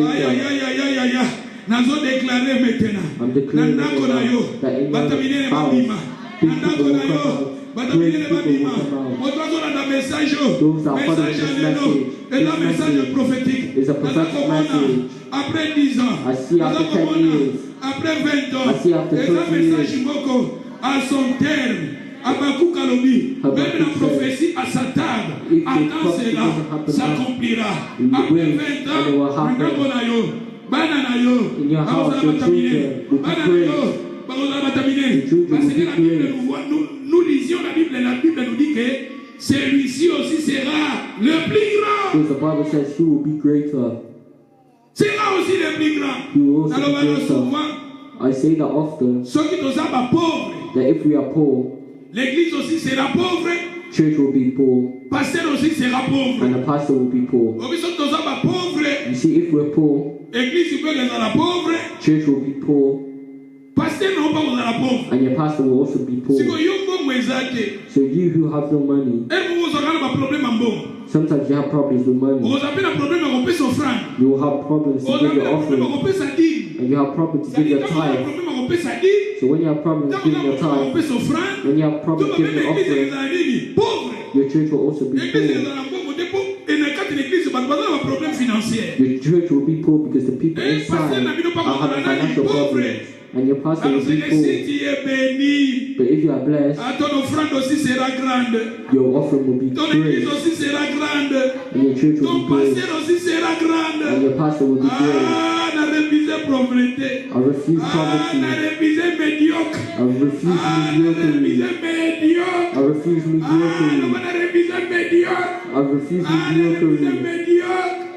Aïe, aïe, aïe, aïe, aïe, aïe. Nazo déclaré maintenant. Nandako na yo, batamine ne mabima. Nandako na yo, batamine ne mabima. Motozo na message, message à et le message prophétique. Après 10 ans, après 20 ans, et le message Moko à son terme. Abakou Kalobi, même la prophétie à sa table, attends cela, s'accomplira. Après 20 ans, Nandako Bananayo, parce que la Bible nous lisions la Bible nous dit que celui-ci aussi sera le plus grand. Because the Bible says he will be greater. Sera aussi le plus grand. Alors souvent, I say that often, ceux qui sont pauvres, that if we are poor, l'église aussi sera pauvre. Church will be poor. Pasteur aussi sera pauvre. And the pastor will be poor. You see, if we're poor, church will be poor. And your pastor will also be poor. So you who have no money, sometimes you have problems with money. You will have problems to give your offering. And you have problems to give your tithe. So when you have problems giving your tithe, when you have problems giving your offering, your church will also be poor. Your church will be poor because the people inside are having financial problems. And your pastor will be poor. But if you are blessed, your offering will be great. And your church will be great. And your pastor will be great. I refuse poverty. I refuse mediocrity. I refuse mediocrity. I refuse mediocrity.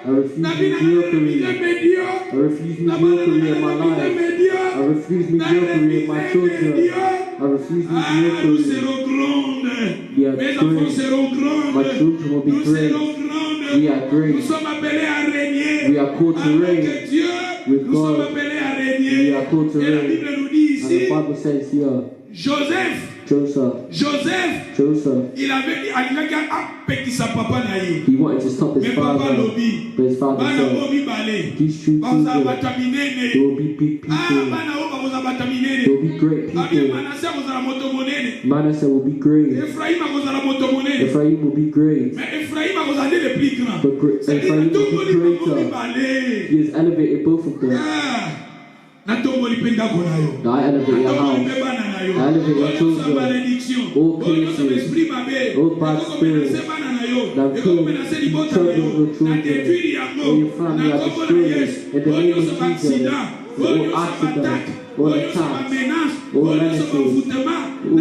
I refuse mediocrity. I refuse mediocrity in my life. I refuse mediocrity in my children. I refuse mediocrity. We are great. My children will be great. We are great. We are called to reign with God. We are called to reign. And the Bible says here, Joseph, he wanted to stop his father, but his father said, these true children, they will be big people, they will be great people. Manasseh will be great, Ephraim will be great, but Ephraim will be greater. He has elevated both of them. I elevate your house. I elevate your children. All cases, all bad spirits that come troubling your children or your family are destroyed. In the name of Jesus, all accidents, all attacks, all menaces, all evil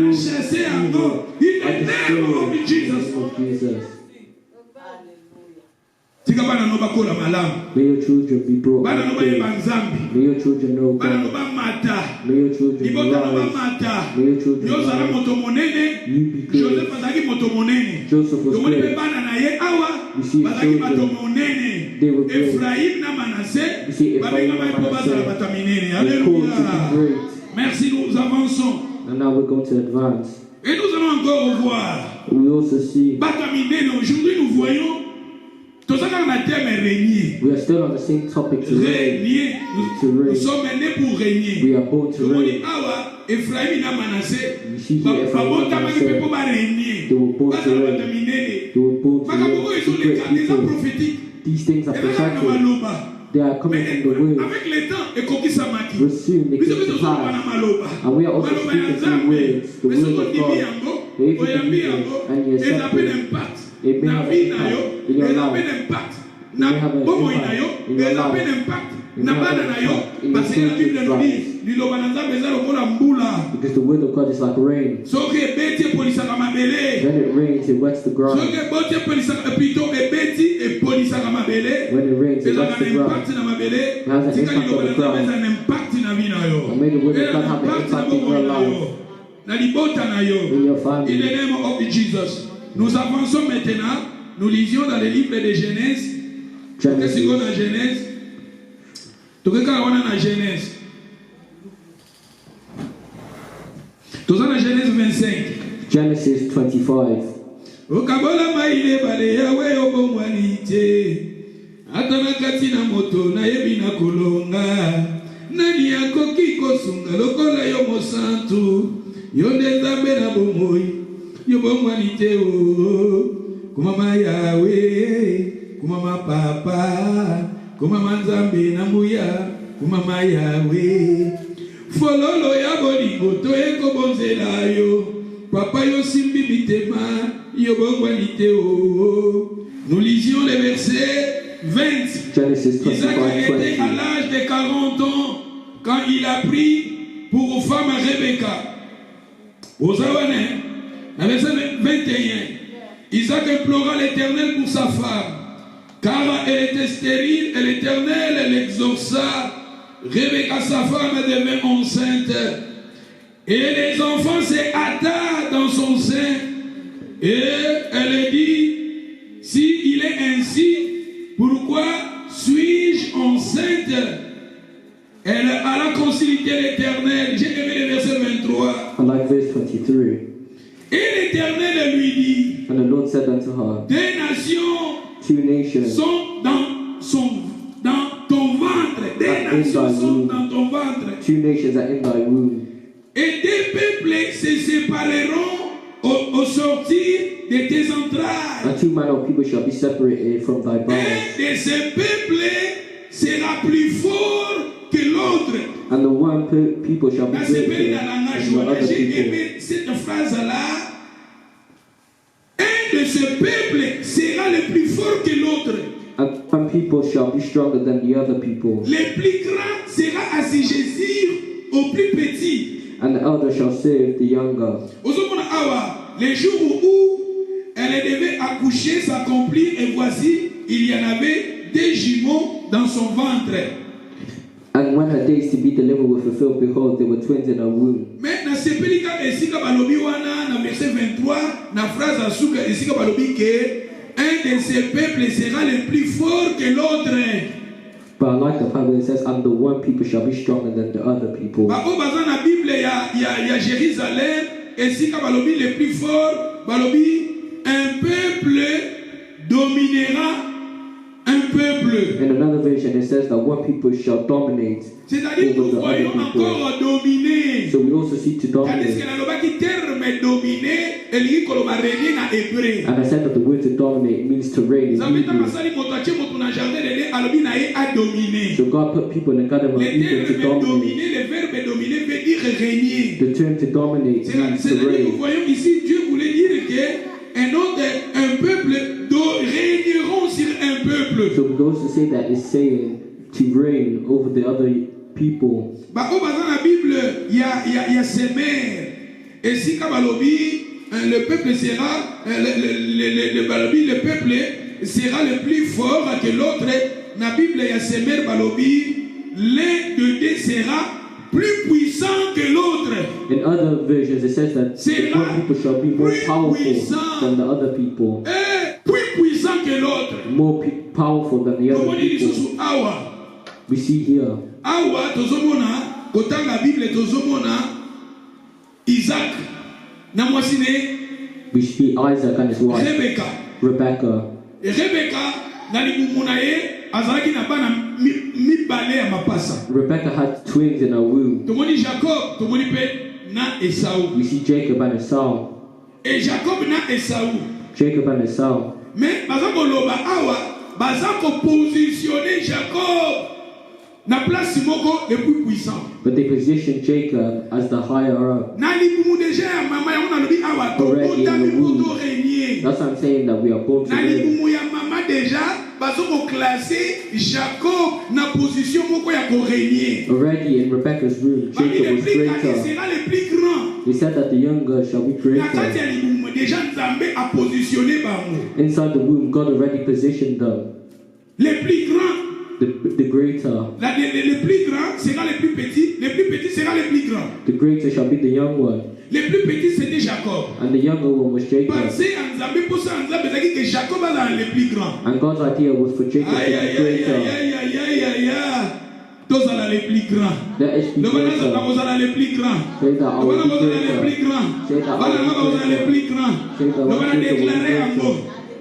are destroyed in the name of Jesus. May your children be brought up. May your children know God. May your children rise. May your children rise. You be great. Joseph was great. You see his children. They were great. You see Ephraim and Manasseh. They called to be great. Merci, nous avançons. And now we're going to advance. Et nous allons encore voir. We also see. Aujourd'hui, nous voyons. We are still on the same topic to reign. Nous sommes nés pour régner. We are born to reign. You see here, Ephraim and Manasseh, they were born to reign. They were born to these things are prophetic. They are coming from the word. But soon they come to pass. And we are also speaking through words, the word of God. If you believe it and you accept it, it may have an impact in your life. It may have an impact in your life. Because the word of God is like rain. When it rains, it wets the ground. When it rains, it wets the ground. It has an impact on the ground. And may the word of God have an impact in your life, in your family. In the name of Jesus. Nous avançons maintenant. Nous lisions dans le livre de Genèse. Qu'est-ce qu'on a dans Genèse? Tout ce qu'on a dans Genèse. Tout ça dans Genèse 25. Genesis 25. Okabola maile bale yawe obomwanite. Atana katina moto na yebina kolonga. Nani yako kiko sunga lokola yo mosantu. Yonde zambe na bomoi. Yo bomwanite o. Kumama yawe. Kumama papa. Kumama nzambe na muya. Kumama yawe. Fololo ya bolingo to eko bonzela yo. Papa yo simbi mitema yo bongwanite o. Nous lisions le verset 20. Genesis 25, Isaac était à l'âge de 40 ans quand il a pris pour femme Rebecca. Aux Awanais, le verset 21. Isaac implora l'Éternel pour sa femme, car elle était stérile et l'Éternel l'exauça. Rebecca, sa femme, devint enceinte. Et les enfants se hâta dans son sein. Et elle dit, si il est ainsi, pourquoi suis-je enceinte? Elle alla consulter l'Éternel. J'ai aimé le verset 23. I like verse 23. Et l'Éternel lui dit, And the Lord said unto her, des nations two nations sont dans ton ventre. Des nations sont dans ton ventre. Two nations are in thy womb. Et des peuples se sépareront au sortir de tes entrailles. And two manner of people shall be separated from thy bowels. Un de ces peuples sera plus fort que l'autre. And the one people shall be greater than the other J'ai people. aimé cette phrase-là. Un de ce peuple sera le plus fort que l'autre. And some people shall be stronger than the other people. Le plus grand sera assujetti au plus petit. And the elder shall serve the younger. Les jours où elle devait accoucher s'accomplir et voici, il y en avait des jumeaux dans son ventre. And when her days to be delivered were fulfilled, behold, there were twins in her womb. Mais na sepelika esika balobi wana na verset 23 na phrase asuka esika balobi que un de ces peuples sera le plus fort que l'autre. But I like the Bible, it says, and the one people shall be stronger than the other people. Ba o bazana na Bible ya Jérusalem esika balobi le plus fort balobi un peuple dominera un peuple. In another version, it says that one people shall dominate C'est-à-dire nous voyons encore dominer. So we also seek to dominate. And I said that the word to dominate means to reign in Hebrew. So God put people in the garden of Eden to dominate. Le verbe dominer veut dire régner. The term to dominate means to C'est-à-dire nous reign. voyons ici Dieu voulait dire un peuple régneront sur un peuple. So we also say that it's saying to reign over the other people. Bah au bazar la Bible il y a semer et si kabalobi le peuple sera le peuple sera le plus fort que l'autre. La Bible il y a semer balobi l'un de deux sera plus puissant que l'autre. In other versions, it says that one people shall be more powerful than the other people. Plus puissant que l'autre. More powerful than the other people. We see here. Awa tozomona kotanga Bible tozomona Isaac na mwasine. We see Isaac and his wife Rebecca. Rebecca na libumuna ye azalaki na bana mibale ya mapasa. Rebecca had twins in her womb. Tomoni Jacob, tomoni pe na Esau. We see Jacob and Esau. Et Jacob na Esau. Jacob and Esau. Mais bazako loba awa bazako positionner Jacob na place moko le plus puissant. But they positioned Jacob as the higher up. Already in the womb. That's what I'm saying, that we are born to reign. Already in Rebecca's womb, Jacob was greater. He said that the younger shall be greater. Inside the womb, God already positioned them. The greater. Les plus grands seront les plus petits. Les plus petits seront les plus grands. The greater shall be the young one. Les plus petits c'était Jacob. And the younger one was Jacob. Pensez en Zambie pour ça en Zambie c'est que Jacob est dans les plus grands. And God's idea was for Jacob to be greater. Tous dans les plus grands. Let us be greater. Say that I will be greater. Say that I will be greater.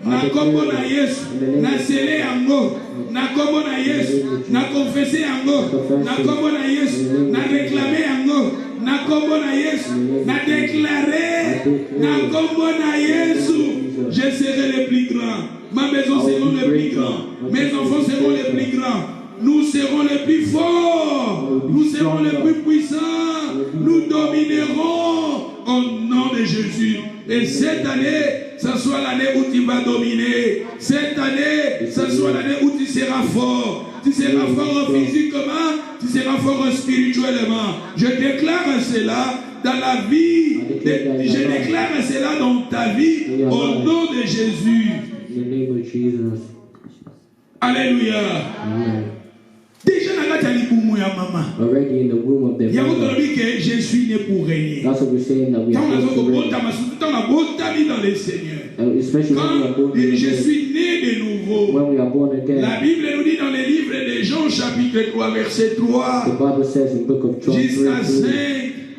Na kombo na Yesu, na sele yango, na kombo na Yesu, na confesser yango, na kombo na Yesu, na réclamer yango, na kombo na Yesu, na déclarer, na kombo na Yesu, je serai le plus grand. Ma maison sera le plus grand. Mes enfants seront les plus grands. Nous serons les plus forts. Nous serons les plus puissants. Nous dominerons au nom de Jésus. Et cette année, ça soit l'année où tu vas dominer. Cette année, ça soit l'année où tu seras fort. Tu seras fort physiquement, tu seras fort spirituellement. Je déclare cela dans la vie. Je déclare cela dans ta vie au nom de Jésus. Alléluia. Déjà dans la maman. Already in the womb of their mother. Je suis né pour régner. That's what we're saying, that we are born to reign. Especially when we are born again. Je suis né de nouveau. When we are born again. La Bible nous dit dans le livre de Jean chapitre 3 verset 3. The Bible says in the book of John 3,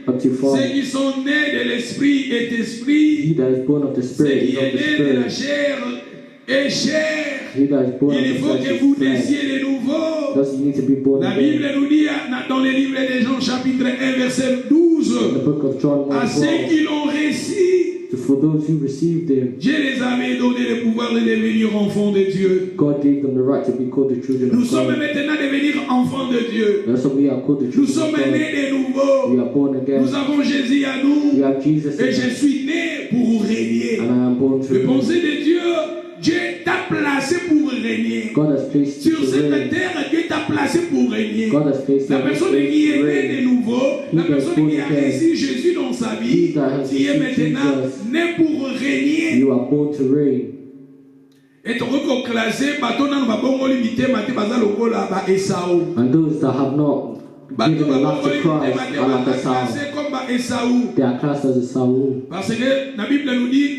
up to 5. Ceux qui sont nés de l'esprit est esprit. He that is born of the spirit is of the spirit. De la chair est chair. He that is born Il faut que vous naissiez de nouveau. La Bible nous dit dans le livre de Jean chapitre 1 verset 12. À ceux qui l'ont reçu, for those who received him, Dieu les avait donné le pouvoir de devenir enfants de Dieu. God gave them the right to be called the children Nous of God. sommes maintenant devenir enfants de Dieu. That's what we are called, the Nous children sommes of God. nés de nouveau. We are born again. Nous avons Jésus à nous. We have Jesus Et in je us. suis né pour régner. And I am born to Le reign. pensée de Dieu, Dieu t'a placé pour régner. God has placed you Sur to cette reign. terre, Dieu t'a placé pour régner. God has placed La you personne to qui est née reign. de nouveau, la He that is personne born qui a again. reçu Jésus dans sa vie, He that has qui est received maintenant Jesus. né pour régner. You are born to reign. Et tu peux classer, bateau nan babongo limité, maté baza lokola ba Esau. And those that have not Bateau given their life babongo to limité, Christ maté are like baza Esau. classé comme ba Esau. They are classed as Esau. Parce que la Bible nous dit,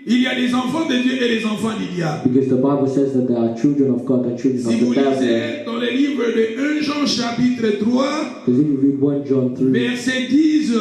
il y a des enfants de Dieu et des enfants du diable. Because the Bible says that there are children of God and children Si of vous the devil. lisez dans le livre de 1 Jean chapitre 3, Because if you read 1 John 3, verset 10,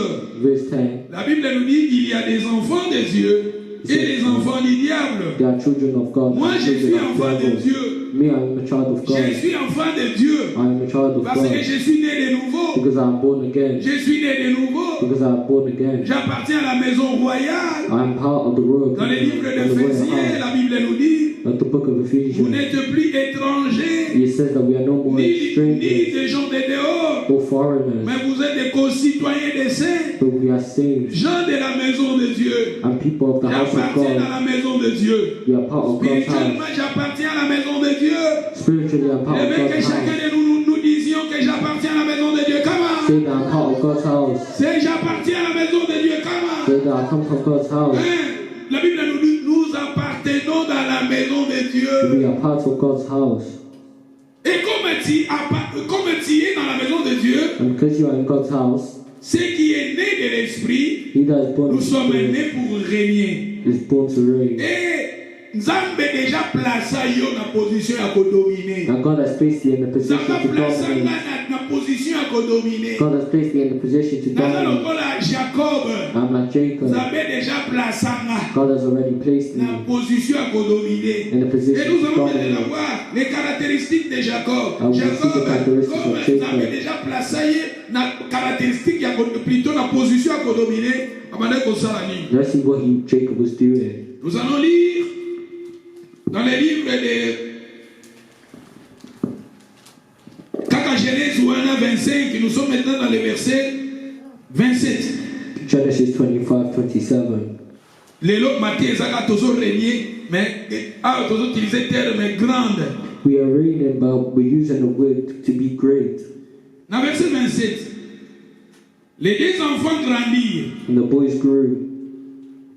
verse 10, la Bible nous dit qu'il y a des enfants de Dieu et des enfants du diable. they are children of God Moi, and je suis children of enfant the de devil. Dieu. Me, I am a child of God. Je suis enfant de Dieu. I am a child of Parce que God. je suis né de nouveau. Because I am born again. Je suis né de nouveau. Because I am born again. J'appartiens à la maison royale. I am part of the royal Dans le livre kingdom, of the royal d'Éphésiens, house. la Bible nous dit, Like the book of vous Ephesians, n'êtes plus étrangers, it says that we are no more ni strangers des gens de dehors, or foreigners, mais vous êtes des concitoyens des saints, but we are saved gens de la maison de Dieu. and people of the house of J'appartiens God. à la maison de Dieu. We are part of God's Spirituellement, house. j'appartiens à la maison de Dieu. Spiritually, I'm part Je of veux que God's chacun house. de nous disions que j'appartiens à la maison de Dieu. Comment? Say that I'm part of God's house. C'est j'appartiens à la maison de Dieu. Comment? Say that I come from God's house. La Bible nous dit nous appartenons dans la maison de Dieu. We are part of God's house. Et comme tu es dans la maison de Dieu, And because you are in God's house, ce qui est né de l'esprit, he that is born nous of the sommes Spirit nés pour régner. is born to reign. Et Nzambe déjà placé yo na position à dominer. And God has placed you in the position Nzambe to placé dominate. na position à dominer. God has placed you in the position to Naza dominate. lokola Jacob, I'm like Jacob. Nzambe déjà placé God has already placed na me position à dominer. in the Et position nous to allons maintenant dominate. voir les caractéristiques de Jacob. I will see the Jacob, characteristics comme of Jacob. Nzambe déjà placé na caractéristique plutôt na position à dominer, amane kosala nini. Let's see what Jacob was doing. Nous allons lire Dans les livres de Kaka Genèse 1:25, nous sommes maintenant dans le verset 27. Genesis 25:27. Les lots Matthieu Ezaka toujours régné, mais toujours utilisé le terme grande. We are reading about, we're using the word to be great. Dans le verset 27, les deux enfants grandirent. And the boys grew.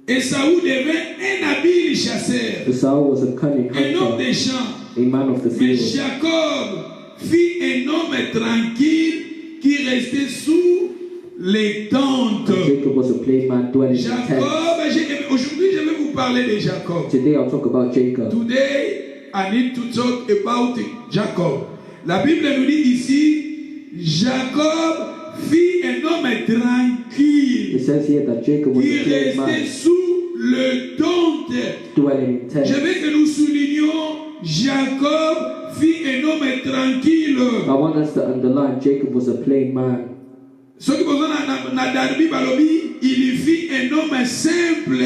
Esaü devint un habile chasseur, Esau was a cunning un homme hunter, des champs. a man of the Mais field. Jacob fit un homme tranquille qui restait sous les tentes. Jacob was a plain man dwelling in tents. Jacob, aujourd'hui je vais vous parler de Jacob. Today I'll talk about Jacob. Today I need to talk about Jacob. La Bible nous dit ici, Jacob fit un homme tranquille It says here that Jacob was qui a plain man restait sous le tente. dwelling in Je tents. veux que nous soulignions, Jacob fit un homme tranquille. I want us to underline Jacob was a plain man. Ce qui besoin na Darby Balobi, il fit un homme simple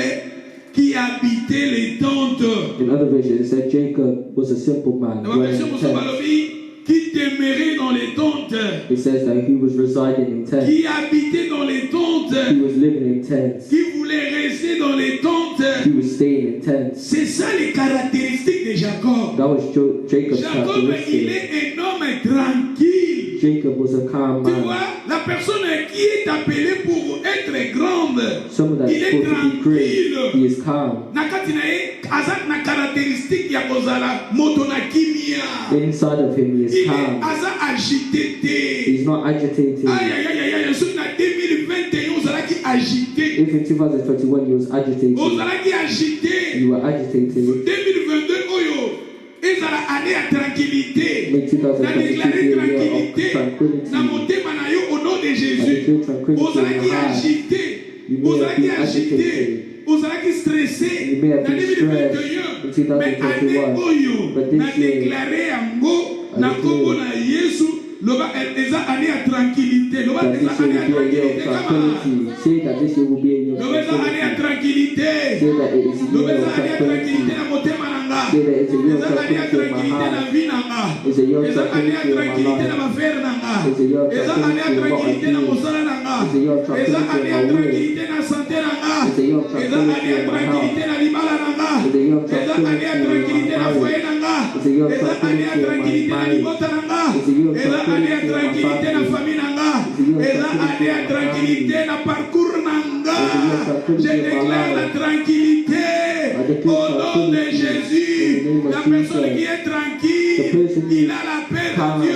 qui habitait les tentes. In other versions, it said Jacob was a simple man Dans la dwelling version in Moussa tents. Balobi, qui demeurait dans les tentes, It says that he was residing in tents. qui habitait dans les tentes, He was living in tents. qui voulait rester dans les tentes. He was staying in tents. C'est ça les caractéristiques de Jacob. That was Jacob's Jacob, il characteristic. est un homme tranquille. Jacob was a calm Tu man. vois, la personne qui est appelée pour être grande, Someone that's il est supposed to be great, tranquille. he is calm. Nakati na ye, aza na caractéristique ya kozala moto na kimia. Inside of him, he is Il est calm. aza agité te. He's not agitated. Aïe aïe aïe aïe, soki na 2021 ozalaki agité. If in 2021 he was agitated, Ozalaki agité. you were agitated. 2022 oyo ezala année ya tranquillité. Make 2022 Na be a déclaré year of tranquillité. tranquility. Na motema na yo au nom de I Jésus. declare tranquility in Ozalaki your heart. agité. You may have Ozalaki been agité. agitated. Ozalaki stressé. You may have Na been 2021. stressed in Mais année 2021. oyo But na this year, déclaré yango I na declare kombo na Yesu loba eza année ya tranquillité. Loba that eza this year année ya will be a year of tranquillité kama. tranquility. Say that this year will be a year of Loba eza année ya tranquility. tranquillité. Say that it is a Loba year eza of année ya tranquillité tranquility. na motema nanga. Say that it's a year of Eza année ya tranquility in my tranquillité na heart. vie nanga. It's a year of Eza année ya tranquility in my tranquillité na life. bafere nanga. It's a year of Eza année ya tranquility in what I tranquillité na do. mosala nanga. It's a year of Eza tranquility année in ya my will. tranquillité na santé nanga. It's a year of Eza année tranquility ya in my tranquillité health. na libala nanga. It's a year of Eza année ya tranquillité tranquility in na my foyer marriage. nanga. It's a year of Eza année ya tranquility in tranquillité my na mind. libota nanga. It's a year of Eza année ya tranquility in my tranquillité na family. famille nanga. It's a year of Eza année ya tranquility in my tranquillité family. na parcours nanga. It's a year of tranquility Je in my déclare la life. tranquillité I declare au nom de tranquility Jésus. in the name of La personne Jesus. qui est The tranquille, person who il a la paix de calm Dieu.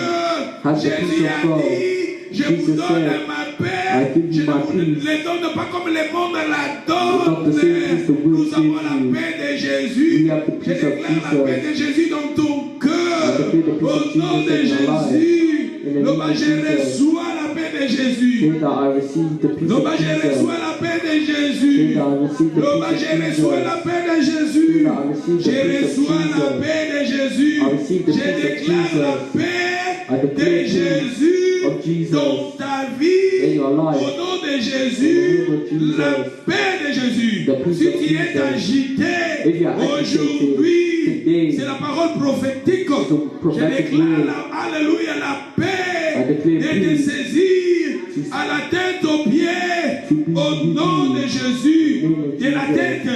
has the Jésus peace a of God. dit, je vous Jesus donne said, ma I paix. give Je you ne my vous peace. les donne pas comme le monde la Not the donne. same peace the world Nous avons gives la you. paix de Jésus. We have the Je peace of déclare la paix Jesus. de Jésus dans ton cœur. I declare the peace Au of nom de Jesus in your life. Jésus. In the name Loba, of je Jesus. reçois la paix de Jésus. Say that I receive the peace Loba, of je Jesus. reçois la paix de Say Jésus. that I receive the Loba, peace je of reçois la Jesus. paix de Jésus. Say that I receive the Je peace of reçois la Jesus. paix de Jésus. I receive the Je peace of déclare la Jesus. paix I declare de Jésus of Jesus dans ta in vie. your life. Au nom de Jésus, In the name of Jesus. la paix de Jésus. The peace Si of tu es Jesus. agité If you are agitated aujourd'hui, today, c'est la parole prophétique. it's a Je prophetic déclare word. Alléluia, la paix I declare de te peace. saisir à la tête aux pieds. To be Au nom de Jésus, In the name of de la Jesus. tête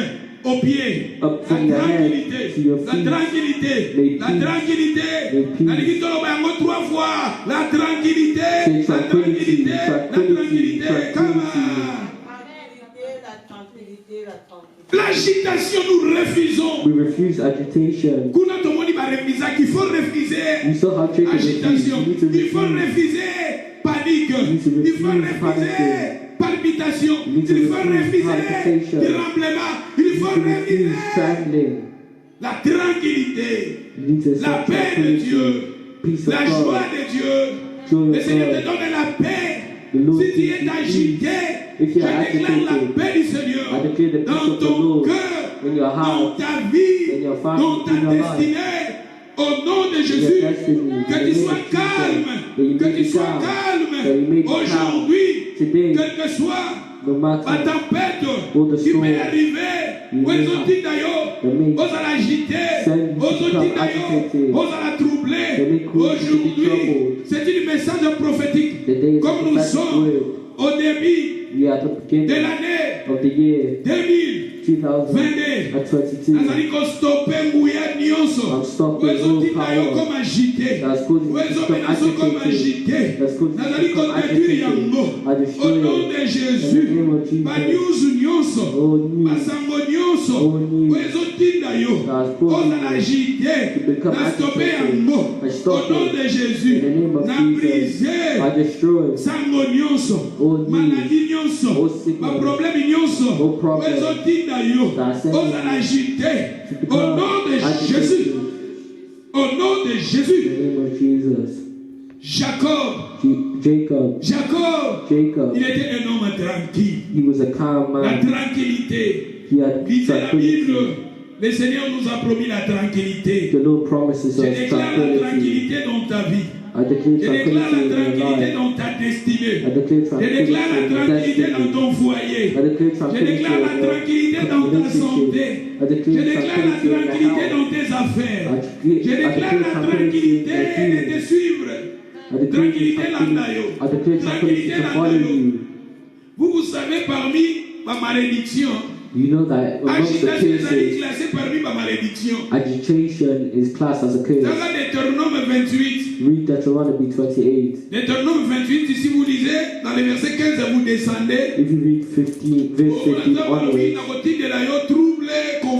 aux pieds. Up from your head to your La feet. tranquillité, May la peace. tranquillité. May peace. Nalingi toloba yango 3 fois. La tranquillité, Say la tranquility, tranquillité, la tranquility, tranquillité. Come on. L'agitation, nous refusons. We refuse agitation. Kuna tomoni ba refuser, qu'il faut refuser We saw how Jacob refused. agitation. You need to Il faut refuse. refuser panique. need to Il faut refuse refuser palpitation. You need to Il faut refuse refuser palpitation. tremblement. Il You faut need to refuse refuser trembling. la tranquillité, You need to la accept paix de Dieu, tranquility, peace of la joie God. de Dieu. Joy Le of Seigneur te God. donne la paix. The Lord Si tu gives es you agité, peace. If je you are déclare la agitated, paix du Seigneur I declare the peace dans of the ton Lord cœur, in your dans heart, ta vie, in your family, dans ta in your life. destinée. Au nom de in your Jésus, destiny. que In tu the sois name of calme, Jesus, that you que may tu be sois calm, calme that you may be calm aujourd'hui, today, quelle que soit no la matter tempête all the qui peut storms arriver ozotinda yo ozala agité, ozotinda yo ozala troublé. Aujourd'hui, c'est un message prophétique. Comme nous sommes au début de l'année of the year 2022, 2022, nazali kostope nguya nyonso ozotinda yo comme agité, ozomena so comme agité, nazali kodétruire yango au nom de Jésus. Banyuzu nyonso, basango nyonso ozotinda yo ozala agité, na stope yango au nom de Jésus. Na brise sango nyonso, maladie nyonso, ma problème nyonso ozotinda yo ozala agité au nom de Jésus. Au nom de Jésus. Jacob, il était un homme tranquille. He was a calm La man. tranquillité. He had Lisez la Bible. tranquility. Le Seigneur nous a promis la tranquillité. The Lord promises Je us déclare la tranquility. tranquillité dans ta vie. I declare Je déclare la tranquility in your tranquillité life. dans ta destinée. I declare Je déclare la tranquility in your tranquillité destiny. dans ton foyer. I declare Je tranquility déclare la in your tranquillité dans ta santé. relationship. I Je declare déclare la tranquility in tranquillité your health. dans tes affaires. I Je déclare la tranquillité de te suivre. I declare Tranquillité tranquility. landayo. I declare tranquility Tranquillité to follow landayo. you. Vous savez parmi ma malédiction, You know that amongst the agitation est curses, classée parmi ma malédiction. agitation is classed as a curse. Dans Deutéronome 28, Read Deuteronomy 28. Deutéronome 28, si vous lisez, dans le verset 15, vous descendez. If you read 15, verse 15 onwards,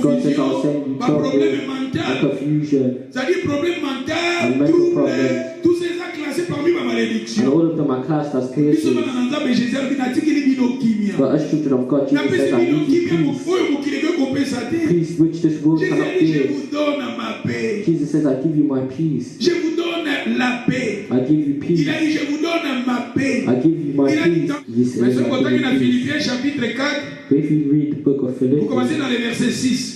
God says, I'll send you Ma trouble problème and mental, confusion, c'est-à-dire problème And mental, mental trouble, problems. tous ces actes classés parmi ma and malédiction. all of them are classed as curses. Biso bana nzambe Jésus binatikili bino kimia. But as children of God, Jesus says, I Bino give you kimia peace, oyo mokili ko kopesa te. peace which this world Jésus cannot dit, je give. vous donne ma paix. Jesus says, I give you my peace. Je vous donne la paix. I give you peace. Il a dit, je vous donne ma paix. I give you my Il a dit, peace. He mais says, ce I qu'on give dans you peace. Philippiens chapitre 4, But if you read the book of vous commencez Philippians dans le verset 6.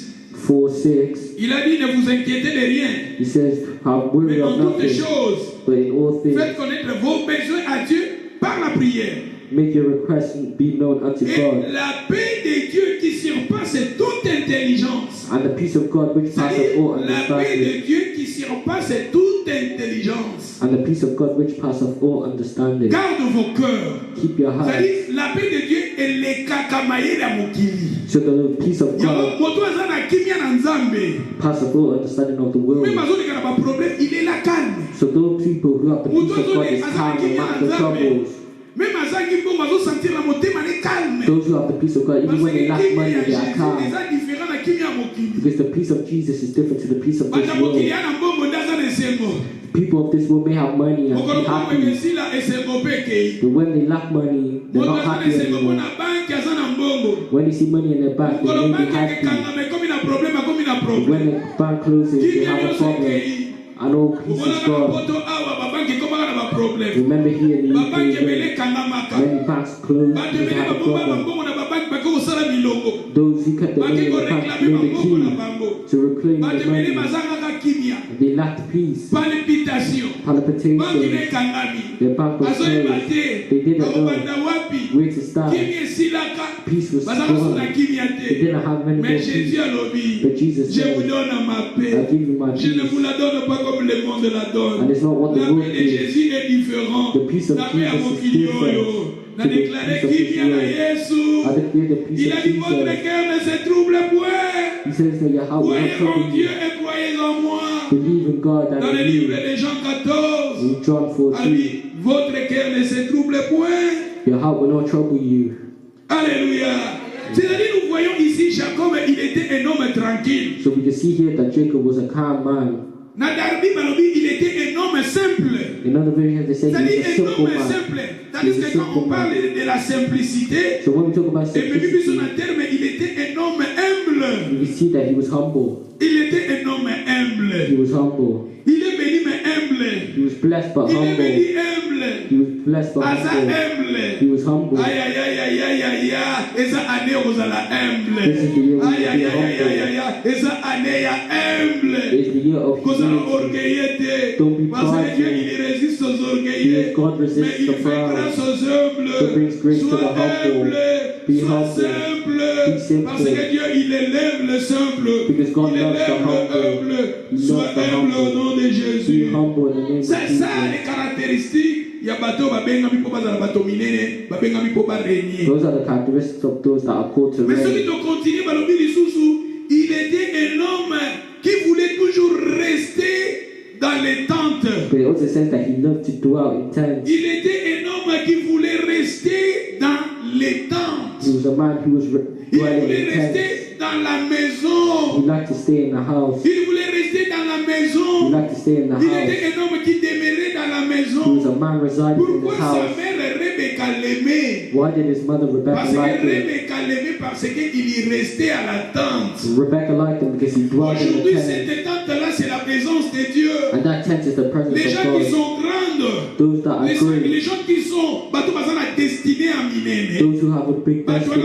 4:6, Il a dit, ne vous inquiétez de rien, he says, Have mais worry en of toutes nothing, choses, but in all things, faites connaître vos besoins à Dieu par la prière. make your requests be known unto Et God. la paix de Dieu qui surpasse toute intelligence. And the peace of God which passeth C'est-à-dire all la paix understanding. de Dieu qui surpasse toute intelligence. And the peace of God which passeth all understanding. Garde vos cœurs. Keep your heart. C'est-à-dire la paix de Dieu est le kakamaye la mokili. So the peace of Yango God moto aza na kimia na nzambe. passeth all understanding of the world. Même azoleka na ba problème, il est la calme. So those people who have the peace of God is calm among the troubles. Même azangi mbongo azosentir na motema ne calme. Those who have the peace of God, even when they lack money, they are calm. Eza différent na kimia ya mokili. Because the peace of Jesus is different to the peace of this Bata mokili world. ana mbongo ndaza na esengo. People of this world may have money and be Mokolo kwa happy, mwesila esengo peke. but when they lack money, they're Moto not aza na happy esengo anymore. na banki aza na mbongo. When they see money in their bank, they Mokolo may be banki happy. akekanga komi na problème akomi na But problème. when the bank closes, they Kimia have a nyonso problem. ekei. And all peace is Okolaka gone. mapoto awa babanki ekomaka na ba problème. Remember here in the Babanki ebele UK, ekangamaka. many banks close, Bato they ebele have a babomba problem. bambongo na babanki bake kosala milongo. Those who kept the money Bake in the bank koreklame made the bambongo na key bango. to reclaim Bato the ebele money. bazangaka kimia. They lacked peace, Palpitation. Banki palpitation. nekangami. Their bank was Azoyeba closed. te. They didn't know Bakobanda wapi. where to start. Kimia esilaka. Peace was Bazaka gone. suna kimia They te. didn't have any more Mais Jésus peace. alobi. But Jesus Je vous said, donne ma I paix. give you my Je ne vous peace. la donne pas comme le monde la donne. And it's not what the La world paix de gives. Jésus est différente. The peace of La paix à Jesus mon is kilio. different Na to the déclaré peace of qui this vient à world. Jésus. I declare the peace Il a of dit votre Jesus. cœur ne se trouble point. He says that your heart will not Croyez en trouble Dieu you. et croyez en moi. Believe in God Dans and le in livre me. de Jean 14, In John a 14, dit, votre cœur ne se trouble point. your heart will not trouble you. Alléluia. C'est-à-dire, nous voyons ici, Jacob, il était un homme tranquille. So we can see here that Jacob was a calm man. Dans Darby Balobi, il était un homme simple. In other versions, they say he was a C'est-à-dire, un simple homme man. simple. C'est-à-dire que quand on parle de la simplicité, So when we talk about et même plus simplicity, sur un terme, il était un homme humble. we see that he was humble. Il était un homme humble. He was humble. Il est béni, mais humble. He was blessed but Il est humble. béni, humble. He was blessed but Asa humble. humble. He was humble. Aïe, aïe, aïe, aïe, aïe, aïe, aïe. Esa année aux ala humble. This is the year we Aïe, aïe, be aïe, aïe, aïe, humble. aïe. Esa année ya humble. It's the year of Cause humility. orgueillité. Don't be Parce que Dieu, prideful. il résiste aux orgueillés. Because God Mais resists il the fait proud. grâce aux humbles. So brings grace to Sois the humble. humble. sois simple. Parce que Dieu, il élève le simple. Il élève le humble. Sois humble au nom de Jésus. C'est ça les caractéristiques. Il y a bateau, bateau minene, régner. Those are the characteristics of those that are called to Mais reign. celui qui continue, il était un homme qui voulait toujours rester dans les tentes. But it also says that he loved to dwell in tents. Il était un homme qui voulait rester dans les tentes. He was a man who was Il dwelling voulait in tents. rester dans la maison. He liked to stay in the house. Il voulait rester dans la He maison. liked to stay in the Il house. était un homme qui demeurait dans la He was maison. a man residing in Pourquoi his sa house. mère Rebecca l'aimait? Why did his mother Parce Rebecca que like him? Rebecca l'aimait parce qu'il y restait à la tente. Rebecca liked him because he dwelled in Aujourd'hui, the tent. cette tente-là, c'est la présence de Dieu. And that tent is the presence Les of gens qui God. sont grandes, Those that are les great. gens qui sont destinés à minene. Those who have a big destiny.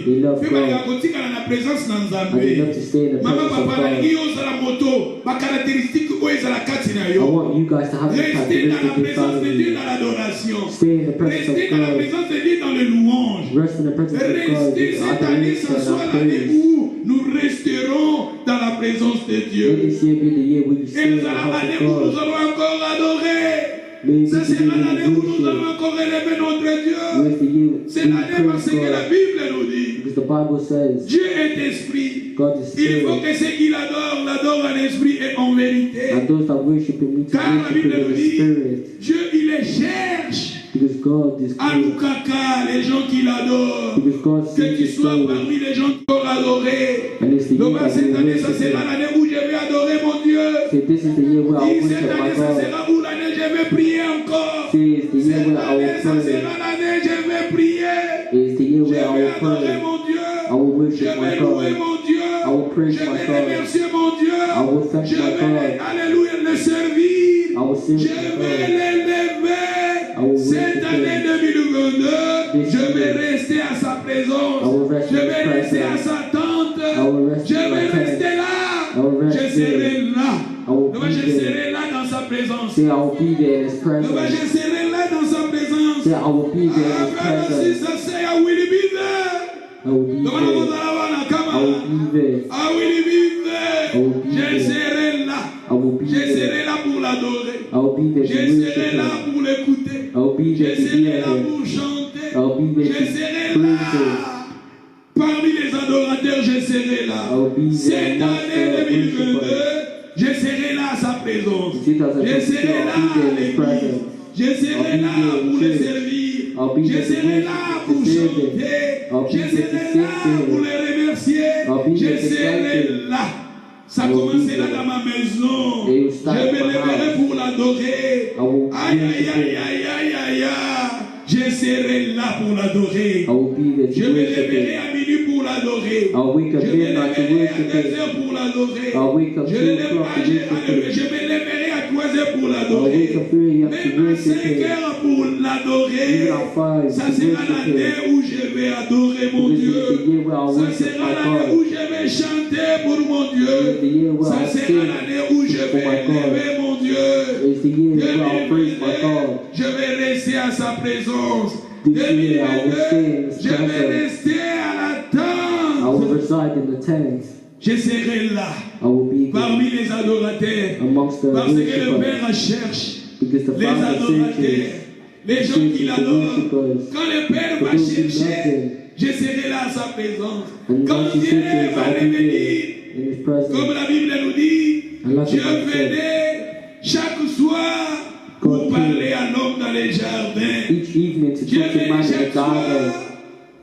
They love God. la présence na And they Nzambe. love to stay in the Mama presence of papa God. nalingi ozala moto ba caractéristique oyo ezala kati na I yo. want you guys to have the Restez dans la characteristics présence de inside of Dieu you. dans l'adoration. Stay in the presence Restez of dans la God. présence de Dieu dans le louange. Rest in the presence of God. Restez With cette année, adoration ce soit and l'année praise. où nous resterons dans la présence de May Dieu. this year be the year where you Et stay in nous the allons house l'année of où nous God. allons encore adorer. May Ça this be sera the l'année où nous allons year encore élever notre Dieu. where the year C'est we l'année parce praise que la God. Bible nous dit Because the Bible says Dieu est esprit. God is Il faut spirit. que ceux qui l'adorent en esprit et en vérité. And those that worship him need to Car la worship Bible him in nous the dit spirit. Dieu il les cherche. Because God is À good. Lukaka, les gens qui l'adorent. Because God Que sees tu his sois soul. parmi les gens qui l'ont adoré. And it's the year Donc that cette we année, ça worship sera him. l'année où je vais adorer mon Dieu. Say this is the year where I Dis cette worship my année, ça God. sera où l'année je vais prier encore. Say it's the year Cette where I année, will ça pray. sera l'année je vais prier. It's the year Je where I vais will adorer pray. mon Dieu. I will Je worship my vais louer God. mon Dieu. I will praise Je my vais God. remercier mon Dieu. I will thank Je my vais, God. alléluia, le servir. I will sing Je to vais God. l'élever. I will Cette worship année him. 2022, This je vais year, rester à sa présence. I will rest Je in vais his rester à presence. sa tente. I will rest Je in my vais tent. rester là. I will rest Je serai there. là. I will Donc, be je there. serai là dans sa présence. Say I will be there in his Donc, presence. je serai là dans sa présence. Say I will be there in his Brother, presence. sister, say, I will be there. I will be Donc, there. I will be there. I will be there. I will be Je there. serai là. I will be Je there. serai là pour l'adorer. I will be there Je to worship serai là him. pour l'écouter. I will be Je there to serai hear là him. pour chanter. I will be there Je to serai praise him. là. Parmi les adorateurs, je serai là. I will be there Cette amongst année the 2022, worshipers. je serai là à sa présence. Je 2022, serai I'll là be there à in his l'église. presence. Je serai I'll be là there in pour le church. servir. I'll be Je there to serai worship, là to pour serve him. chanter. I'll be Je there to serai sing là to him. pour le remercier. I'll be Je there to serai thank him. là. Ça I'll be commençait là there. dans ma maison. Et you Je start me at my lèverai house. pour l'adorer. I will Aïe, aïe, worship aïe, him. aïe, aïe, aïe, aïe. Je serai là pour l'adorer. I will be there Je to me worship lèverai him. à minuit pour l'adorer. I'll wake up Je me midnight to lèverai à worship 2 him. heures pour l'adorer. I'll wake up Je 2 o'clock to worship je him. me lèverai à 3 heures pour I'll l'adorer. wake up 3 a.m. to Même à worship 5 him. heures pour l'adorer. Even at 5 Ça to sera worship l'année him. où je vais adorer mon This is Dieu. the year where I'll Ça worship sera my l'année God. où je vais chanter pour mon Dieu. It's the year where Ça I'll sera sing l'année où je for vais my God. élever mon Dieu. It's the year where I'll praise my God. Je vais rester à sa présence. This year I will stay in his Je vais presence. rester à la I will tente. reside in the tent. Je serai là I will be there parmi les adorateurs. amongst the Parce que le worshipers. Père cherche Because the les Father adorateurs, searches les gens qui the l'adorent. worshipers. Quand le Père For va those who love chercher, him. je serai là à sa présence. And Quand once he Dieu searches, va I'll be revenir, there in his comme presence. la Bible nous dit, And like the Dieu Bible said, venait chaque soir pour God parler à l'homme dans les jardins. each evening to Dieu talk to man venait in the chaque soir garden.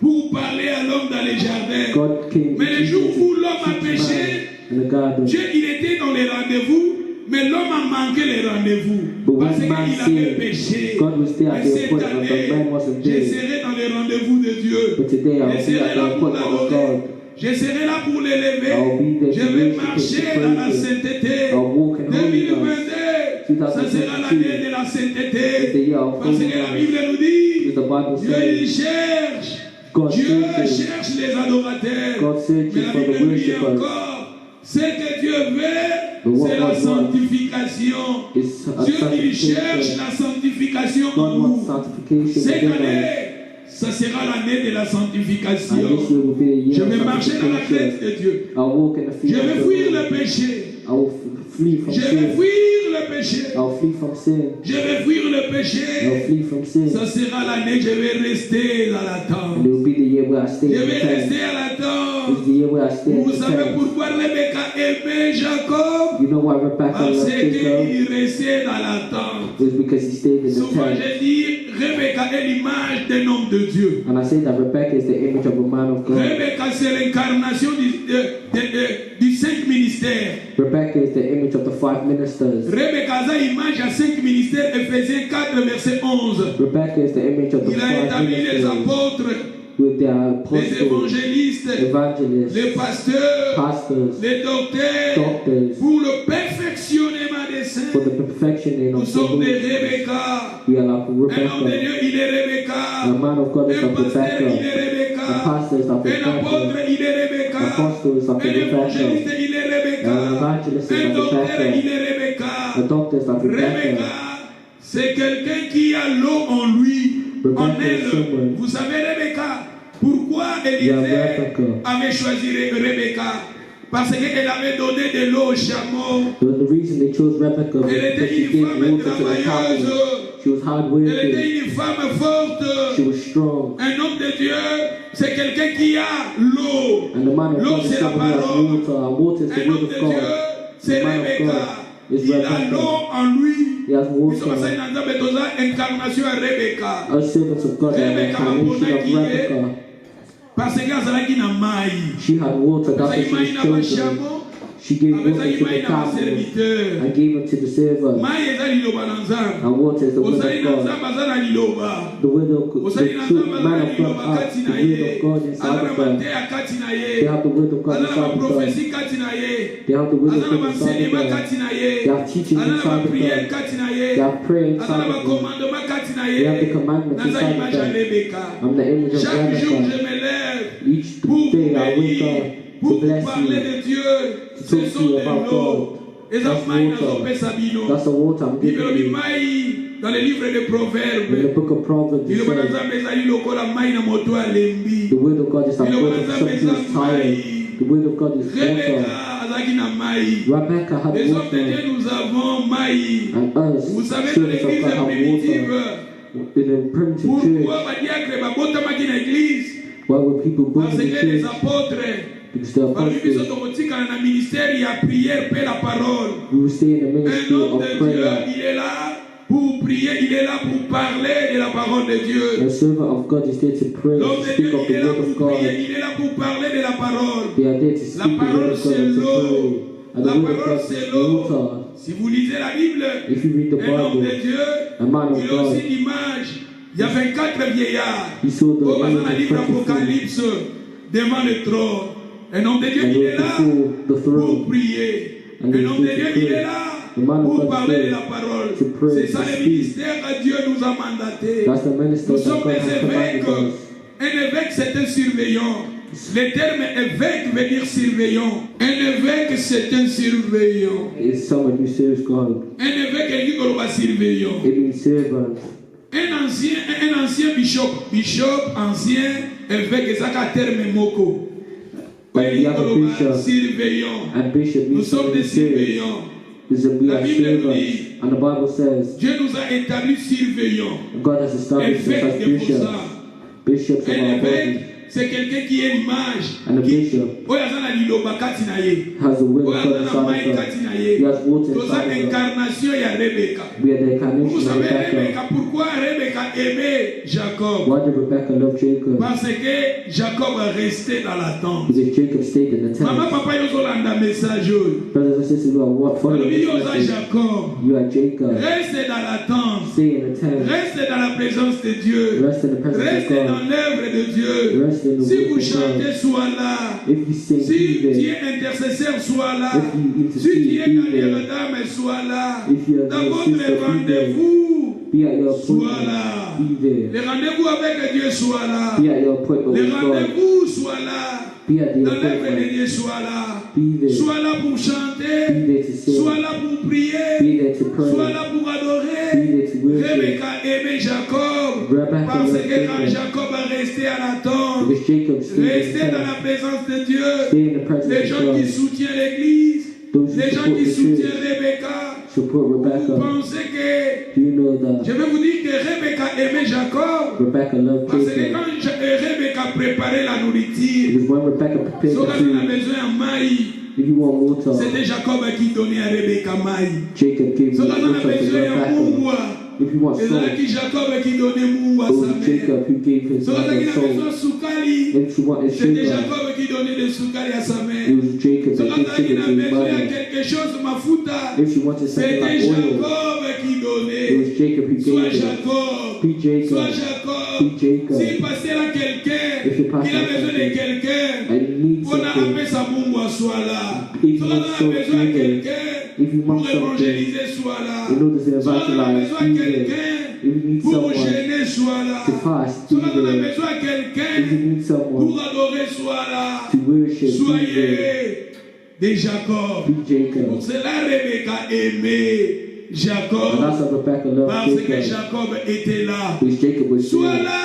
pour parler à l'homme dans les jardins. God came Mais le each jour evening où to l'homme a teach péché, man in the garden. Dieu, il était dans les rendez-vous, mais l'homme a manqué les rendez-vous. But when Parce qu'il man avait sinned, péché. God was there at Mais the cette appointment, but année, man wasn't je there. serai dans les rendez-vous de Dieu. But today Je I'll be serai at the là pour appointment of l'adorer. God. Je serai là pour l'élever. I'll be there Je to vais worship marcher Him, to dans la praise Him. sainteté. I'll walk in holiness. 2022, ça sera l'année de la It's the sainteté. year of Parce que la holiness. Bible nous dit, Because the Bible Dieu il says cherche. God Dieu searches. cherche les adorateurs. God searches Mais la for the Bible nous dit worshippers. encore, ce que Dieu But veut, what c'est la God wants sanctification. It's a Dieu il cherche sanctification. la sanctification en God wants nous. sanctification Cette within us. année, ça sera l'année de la And sanctification. this year will be a year Je of vais marcher dans la crainte sanctification. de Dieu. I'll walk in the Je fear vais of fuir the le Lord. péché. I will flee from Je vais sin. fuir le péché. I'll flee from sin. Je vais fuir le I'll péché. flee from sin. Ça sera l'année, je vais rester dans And l'attente. it will be the year where I stay Je in the vais tent. rester à l'attente. It's the year where I stay in Vous the savez tent. pourquoi Rebecca aimait Jacob? You know why Rebecca Parce loved Jacob? qu'il restait dans l'attente. It's because he stayed in the Souvent, tent. je dis, Rebecca est l'image d'un homme de Dieu. And I say that Rebecca is the image of a man of God. Rebecca, c'est l'incarnation du 5 ministères. Rebecca is the image of the 5 ministers. Rebecca a l'image à 5 ministères, Ephésiens 4, verset 11. Rebecca is the image of the Il a 5 établi les ministers apôtres, with their les apostles, évangélistes, evangelists, les pasteurs, pastors, les docteurs, doctors, pour le perfectionnement des saints. for the perfectioning Nous of the sommes des believers. Rebecca. We are like Un homme de Rebecca. Dieu, il est Rebecca. A man of God is Un like pasteur, il Rebecca. est Rebecca. A pastor is like Un apôtre, Rebecca. il est Rebecca. An apostle is like Un évangéliste, Rebecca. il est Rebecca. An evangelist is Un like docteur, Rebecca. il est Rebecca. A doctor is like Rebecca, Rebecca. c'est quelqu'un qui a l'eau en lui, Rebecca en is elle. someone. Vous savez, Rebecca, pourquoi Yeah, Élisée Rebecca. avait choisi Rebecca? Parce qu'elle avait donné de l'eau au chameau. The reason they chose Rebecca was Elle because était she une gave femme water to the travailleuse. camels. She was Elle hard-working. était une femme forte. She was strong. Un homme de Dieu, c'est quelqu'un qui a l'eau. And the man of L'eau, God is c'est la someone who has parole. water. And water is the Un word homme of de Dieu, God. c'est The man of Rebecca. God is Il a Rebecca. l'eau en lui. He has Nous sommes water. passés dans un besoin incarnation à Rebecca. Us servants of God are an Rebecca incarnation of Mapona Rebecca. Parce que azalaki na mai. She had water. That's why Azalaki she mai was na chosen. bashamo. She gave water Azalaki to mai the na camels baserviteur. and gave it to the servants. Mai eza liloba na Nzambe. And water is the word Osali of na God. Nzambe aza na liloba. The word of God, Osali the na true Nzambe aza man na of God liloba has kati the na word ye. of God Aza inside na of them. mateya kati na They ye. have the word of God Aza na inside of them. baprofesi kati na ye. They have the word Aza of na God inside of baenseignement them. kati na ye. They have teaching Aza na inside of bapriere them. kati na They ye. have prayer Aza na inside of them. bacommandement kati na They have the ye. commandments Naza inside image of ya them. Rebecca. I'm the image of Chaque jour, je Rebecca. me lève Each pour day I wake bénir, up pour to bless parler you. de Dieu. To Ce talk to sont you des about lots. God. Et That's ça, maï water. na sabino. That's the water I'm Bible giving you. bimaï dans le livre de In the Proverbes. book of Proverbs, Il it est bon says, Nzambe ezali lokola maï na moto alembi. the word of God is like Il est bon water for Nzambe something eza who's tired. maï. The word of God is Rebecca water. azalaki na maï. Rebecca had Les hommes de water. Dieu, nous avons maï. And us, Vous savez, dans servants of l'église God, have primitive, water. In the primitive church, pourquoi badiacre babotamaki na église? why were people born Parce in que the les church? apôtres, Because the balobi biso apostles, tokotikala na ministère ya prière pe la parole. we will stay in the Un ministry homme of de Dieu, prayer. il est là pour prier, il est là pour parler de la parole de Dieu. The servant of God is there to pray, L'homme to de speak Dieu, of il est the là word of pour prier, God. il est là pour parler de la parole. They are there to La speak the word parole of God c'est and to l'eau. pray. And La the word of parole God c'est is l'eau. water. Si vous lisez la Bible, If you read the un homme de Bible, Dieu, a man of il a aussi God, l'image. Il y a 24 vieillards. he saw the Au image dans le of livre 24 Apocalypse, devant le trône. Un homme de Dieu, and il those est là before the pour throne. prier. And Un they homme de used Dieu, to il pray. est là The man of pour God parler de is la parole. to pray, C'est ça to le speak. ministère que Dieu nous a mandaté. That's the minister Nous that sommes God des has commanded évêques. us. Un évêque, c'est un surveillant. Le terme évêque veut dire surveillant. Un évêque, c'est un surveillant. It's someone who serves God. Un évêque, il dit qu'on va surveillant. It means servant. Un ancien bishop, ancien évêque, c'est un terme moko. Like Il dit the other qu'on va bishop surveillant. and bishop Nous means sommes des someone who serves. surveillants. We La are Bible nous servants. dit, And the Bible says Dieu nous a établis surveillants. God has established us Évêque as de bishops. Moussa. Bishops of Un our évêque, body. c'est quelqu'un qui est l'image. And a bishop Oyo aza na liloba kati na ye. has the will Oyo of God aza na mai inside of kati them. na He ye. has water Toza inside of them. incarnation ya Rebecca. We are the Vous incarnation of savez Rebecca. Rebecca, pourquoi Rebecca aimait Jacob? Why did Rebecca love Jacob? Parce que Jacob restait dans l'attente. Because Jacob stayed in the Maman, tent. papa, yo zolanda message oyo. Brothers and sisters who are following Alobi this yo oza message, Jacob. you are Jacob. Reste dans l'attente. Stay in the tent. Reste dans la présence de Dieu. Rest in the presence of Reste dans God. l'œuvre de Dieu. Rest in the Si work vous of chantez, God. sois là. If you sing, Si be tu there. es intercesseur, sois là. If you Si tu intercede, es be Daniel there. Dame, sois là. If you are Dans the votre sister, be there. rendez-vous, Be at your sois appointment. là. Be there. Les rendez-vous avec Dieu soient là. Be at your appointment Les with God. rendez-vous soient là. Be at the Dans l'œuvre de appointment. Dieu sois là. Be there. Sois là pour Be chanter. there to sing. Sois là pour Be prier. there to Sois pray. là pour Be adorer. there to worship. Rebecca aimait Jacob. Rebecca Parce loved que quand Jacob. Jacob a resté à l'attente, Because Jacob stayed in resté the dans la tent. présence de Dieu, Stay in the presence les of gens qui God. soutiennent l'église, Those who les gens support qui the soutiennent church. Rebecca, Support vous Rebecca. pensez que, Do you know that je vais vous dire que Rebecca aimait Jacob, Rebecca loved parce que Jacob? quand Rebecca préparait la nourriture, Because when Rebecca prepared so the quand on a food, besoin de maïs, if you want water, c'était Jacob qui donnait à Rebecca maïs. Jacob gave So the quand on a water to besoin de Rebecca. moumwa, If you want c'est salt, qui Jacob qui donnait moumwa à it sa was mère. Jacob who gave his So quand on a mother besoin salt. de soukali, If you wanted c'était sugar, Jacob qui donnait des soukali à sa mère. it was Jacob So that quand gave on sugar a to his besoin de mother. quelque chose, mafuta, If she wanted something c'était like oil, Jacob qui it donnait. was Jacob who Soit gave it. Jacob, Be Jacob. soit Jacob. Be Jacob. S'il passait là quelqu'un, If you pass il a out besoin de something, quelqu'un. and you need On a something, appelé sa mungu soit là. If So you quand want on a salt, besoin de be there. quelqu'un If you pour want something, évangéliser, soit là. in order to So quand on a evangelize, besoin de be there. quelqu'un If you need pour someone gêner, soit là. to fast, So be quand on a there. besoin de If you quelqu'un need someone pour adorer, soit là. to worship, be there. Soyez des Jacob. Be Jacob. Pour cela, Rebecca aimait And Jacob that's how Rebecca loved parce que Jacob. Jacob était là. Because Jacob was Sois there. là.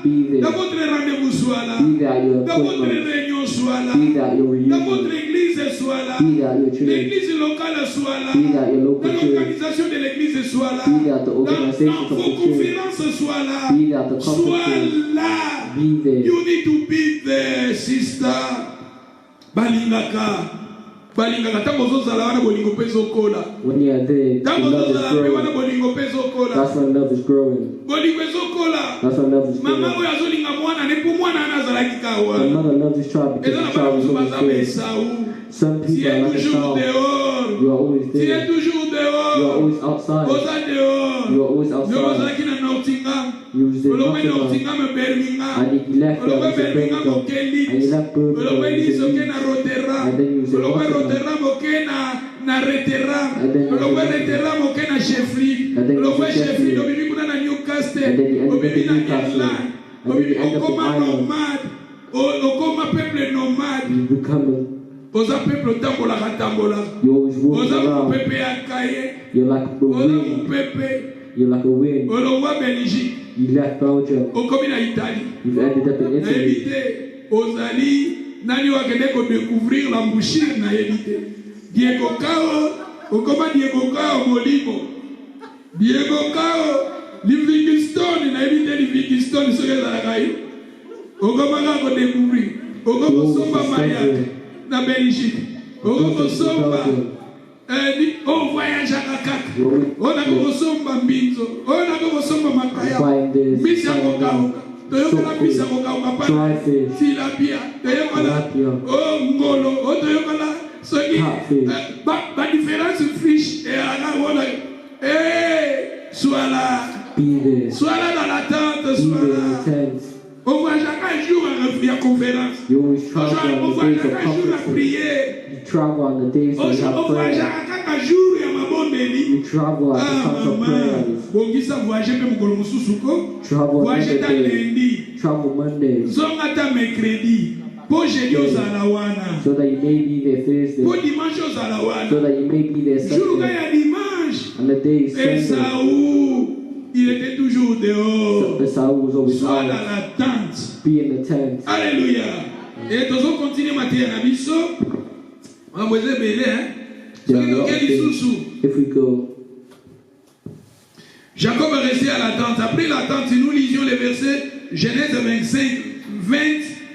Be Dans there. votre rendez-vous, sois là. Be there at your Dans votre appointment. réunion, sois là. Be there at your Dans votre reunion. église, sois là. Be there at your church. L'église locale, soit là. Be there at your Dans local church. l'organisation de l'église, sois là. Be there at the Dans organization vos of the church. conférences, sois là. Be there at the Sois conferences. là. Be there. You need to be there, sister. Balingaka. Balingaka. Tango zozala wana bolingo pe zokola. When you are there, the Tango love is zozala pe wana growing. bolingo pe zokola. That's when love is growing. Bolingo ezokola. That's when love is Mama growing. oyo azolinga mwana ne po mwana ana azalaki The kawa. mother loves his child because Eza the na bana child is mosusu always baza there. Esau. Some Tu people are es like a toujours child. dehors. You are always Tu es there. toujours You are dehors. always outside. Oza dehors. You are always Ndio outside. ozalaki na Nottingham. You was in Olobwe Nottingham. Nottingham Birmingham. And he left Olobwe to Birmingham Birmingham. oke And he Leeds. left Birmingham. Olobwe Leeds to oke Leeds. na Rotterdam. And then he was in Olobwe Rotterdam. Rotterdam oke na Rotterdam. And then he was in Olobwe Rotterdam. Rotterdam oke na Sheffield. And then he was Olobwe in Sheffield Sheffield. obibi kuna na Newcastle. And then he ended up Obibi in na Newcastle. Irland. And then he Obibi ended up in okoma Ireland. nomade. Okoma peuple nomade. You become Oza peuple tambolaka tambolaka. you always walk Oza around. mopepe ya kaye. You're like a Oza wind. mopepe. You're like a wind. Olongwa Belgique. You left Belgium. Okomi na Italie. You've ended up in Italy. Nayebi te ozali nani wakende kodécouvrir l'embouchure nayebi te. Diego Cao okoma Diego Cao molimo. Diego Cao Livingstone nayebi te Livingstone soki ezalaka yo. Okomaka kodécouvrir. Okokosomba Mayak na Belgique. Okokosomba on voyage kaka. On a kokosomba mbinzo. On a kokosomba makaya. Find this. Misi ya kokauka. Toyokala misi ya kokauka pana. Dry fish. Tilapia. Toyokala. Tilapia. Oh ngolo. Oh toyokala. Soki. Catfish. Ba différence fish. Et ala wona. Sois là. Be there. Sois là dans la tente. Be Sois there in là. the tent. On voit chaque jour à conférence. You always travel On on voit the days of chaque jour à conferences. prier. You travel on the days when you have On voit prayer. chaque jour à mabondeli. You travel at the times of Maman, prayers. bongisa voyager pe mokolo mosusu ko. Travel Voyager ta every day. lundi. Travel Mondays. Zonga ta mercredi. Po jeudi ozala wana. So that you may be there Po Thursday. dimanche ozala So wana. that you may be there Jour Sunday. ya dimanche. And the day is Sunday. Esaú, il était toujours dehors. Esau was always Soit dans out. la tente. Be in the tent. Alléluia. Et tozo continue matin na biso. On va belé hein. There are a Soki lot of tokeli things. susu. If we go, Jacob est resté à la tente. Après la tente, si nous lisions les versets Genèse 25, 20,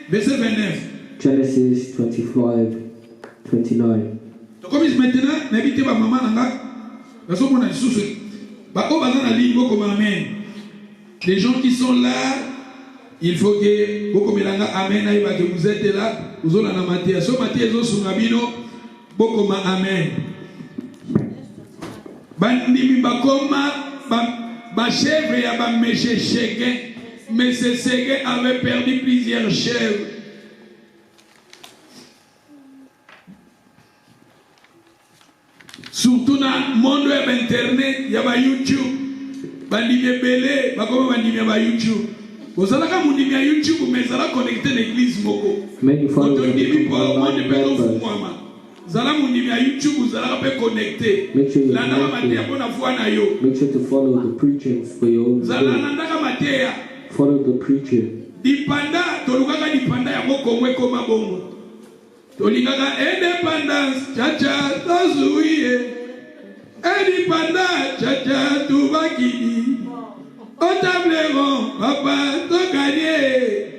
verset 29. Genesis 25, 29. Donc comme maintenant, n'habitez pas maman nanga. Parce qu'on a sous bah on va dans la ligne comme amen. Les gens qui sont là, il faut que beaucoup melanga amen aïba que vous êtes là, vous allez en mater. So mater zo sungabino, beaucoup ma amen. Bandimi bakoma ba chèvre ya ba méché Séguin, mais ce Séguin avait perdu plusieurs chèvres. Surtout dans le monde web internet, il y a YouTube. bandimi ebele bakoma bandimi ba YouTube. Ozalaka mundimi ya YouTube mais zala connecté l'église moko. Many followers of Otondimi the po monde online peso members. fumama. Zala mundimi ya YouTube zala pe connecté. Make sure you're Landa matea connected. pona fwa na yo. Make sure to follow the preaching for your own Zala good. nandaka matea. Follow the preaching. Dipanda tolukaka dipanda ya moko mwe koma bongo. Tolingaka indépendance chacha tozuiye. Indépendance chacha tubakini. Otableron papa to gagner.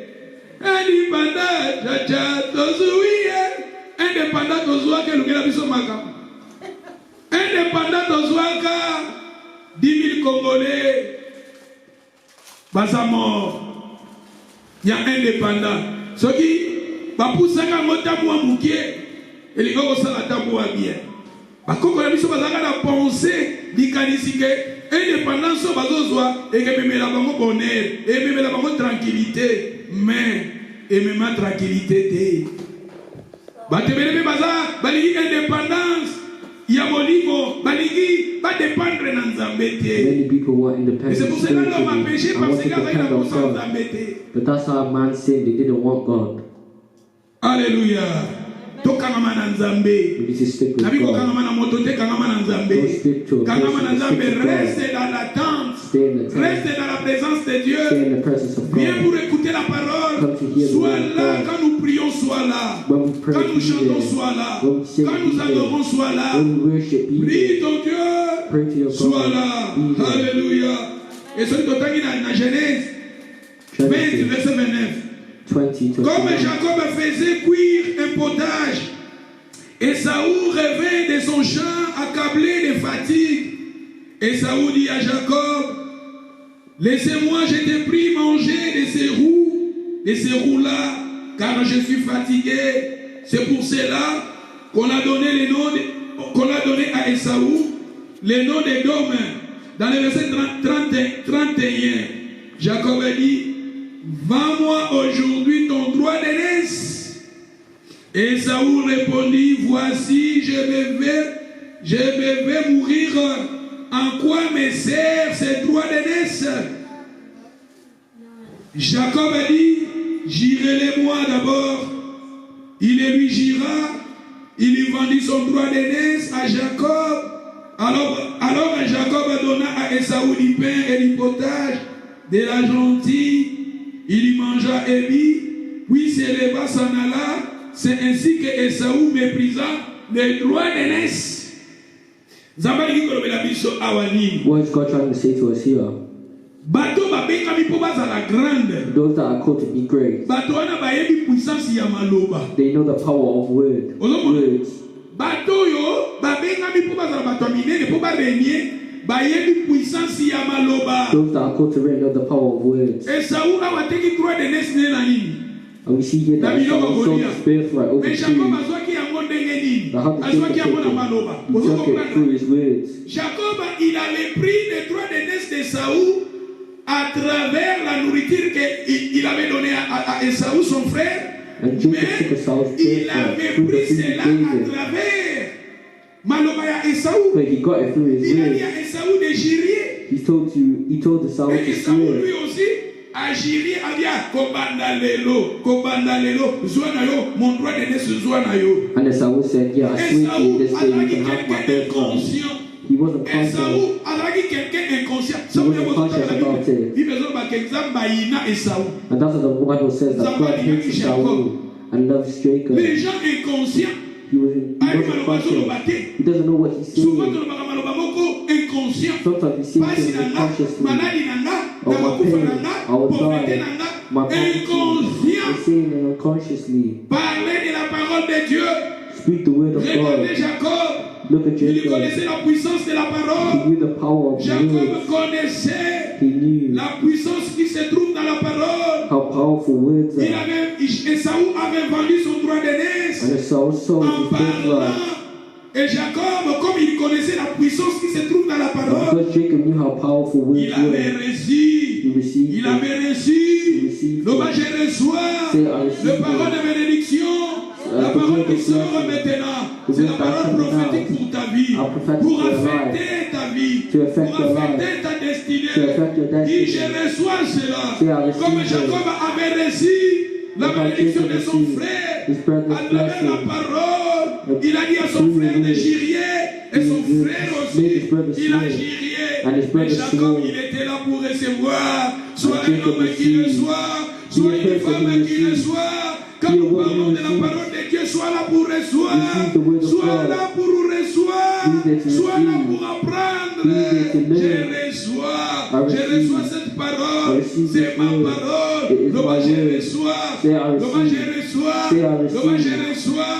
Indépendance chacha tozuiye. Indépendance tozuaka lukela biso maka. Indépendance tozuaka 10 000 Congolais. Basa mort. Il y a indépendant. Ce qui va pousser à motamu à moukier et les gars vont s'attaquer à bien. Parce que la mission va la pensée d'ikanisike indépendance au bazozoa et que même la banque bonheur et même la banque tranquillité mais et même la tranquillité té. Batebele baza baligi indépendance. Il y a mon niveau baligi va dépendre dans Nzambe té. Many people want Et independence c'est pour cela que l'homme a spiritually. péché I parce want to qu'il a depend on besoin God. Nzambe té. But that's how man sinned. They didn't want God. Alléluia. Tokangama na Nzambe. We need to stick with Nabiko God. kangama na moto te kangama na Don't Nzambe. stick to a Kangama na person. Nzambe, Stick to God. reste dans l'attente. Stay in the tent. Reste dans la présence de Stay Dieu. in the presence of Viens God. pour écouter la parole. Come to hear the Sois word of là God. quand nous prions, sois là. When we pray, Quand nous be chantons, there. sois là. When we sing, Quand nous be there. adorons, sois là. When we worship, be Prie there. ton Dieu. Pray to your Sois God. là. Be there. Alléluia. Et celui qui est dans Genèse 20, Genesis verset 29. 20, Comme 21. Jacob faisait cuire un potage, Esaü revint de son champ accablé de fatigue. Esaü dit à Jacob, laissez-moi, je t'ai pris manger de ces roues-là, car je suis fatigué. C'est pour cela qu'on a donné à Esaü le nom d'Édom. Dans le verset 31, Jacob a dit, vends-moi aujourd'hui ton droit d'aînesse. Esaü répondit, voici, je me vais mourir. En quoi me sert ce droit d'aînesse? Jacob a dit, j'irai-le-moi d'abord. Il le lui jira, il lui vendit son droit d'aînesse à Jacob. Alors Jacob donna à Esaü du pain et du potage, de la gentille. Il y mangea et vit, puis se leva, s'en alla. C'est ainsi que Esaü méprisa le droit d'aînesse. Zabali kolobela biso awani. What is God trying to say to us here? Bato babengami po bazala grande. Those that are called to be great, Bato wana bayebi puissance ya maloba. they know the power of words. Bato yo babengami po bazala bato minene po barenye bayebi puissance ya maloba. Those that are called to reign know the power of words. Esaü awateki droit d'aînesse ne na nini? And we see here that Esau sold his birthright over Mais Jacob food. azwaki yango ndenge nini? But how to Azwaki take yango na it? maloba. He Ozo took it comprendre? through his words. Jacob, il avait pris le droit d'aînesse d'Esaü à travers la nourriture qu'il avait donnée à Esaü, son frère. And Jacob Mais took Esau's il birthright avait through the pris food he cela gave à him. travers maloba ya Esaü. But he got it through his Il a dit words. à Esaü de girier. He told Esau Et to Esaü swear. lui aussi a girier, a dit kobanda lelo, zwa na yo, mon droit d'aînesse zwa na yo. And Esau said, yeah, I swear to you Esaü this day you azalaki can have my quelqu'un birthright. d'inconscient. He wasn't conscious. Esaü azalaki quelqu'un inconscient. He wasn't conscious about it. Bible ezoloba ke Nzambe bayina Esaü. And that's what the Bible says, that God hates Esau and loves Jacob. Les gens inconscients, He wasn't conscious. He doesn't know what he's souvent saying. tolobaka maloba moko inconscient. Sometimes he says Pasi things na nga, unconsciously. maladi na nga, Oh, na my makufa na parents, nga, I will pauvreté die. na nga, My poverty. inconscient. He's saying it unconsciously. Parler de la parole de Dieu. Speak the word of Regardez God. Jacob. Look at Il Jacob. connaissait la puissance de la He parole. knew the power of Jacob words. connaissait He knew la puissance qui se trouve dans la parole. how powerful words are. Esaü avait vendu son droit d'aînesse And Esau sold en his birthright. parlant. Et Jacob, comme il connaissait la puissance qui se trouve dans la And parole, because Jacob knew how powerful words il avait were, reçu. he received Il it. avait reçu. received Le bas, it. je reçois Say, I receive le parole it. de bénédiction. La parole qui sort maintenant, c'est la parole prophétique pour ta vie, pour affecter ta vie, pour affecter ta destinée. Dis, je reçois cela. Comme Jacob avait reçu la malédiction de son frère, à travers la parole, il a dit à son frère de girier, et son frère aussi, il a girié. Mais Jacob, il était là pour recevoir, soit un homme qui reçoit, soit une femme qui reçoit. Quand nous parlons de la parole de Dieu, sois là pour recevoir, sois là pour recevoir, sois là pour apprendre. Je reçois cette parole, c'est ma parole. L'homme je reçois, l'homme je reçois, l'homme je reçois.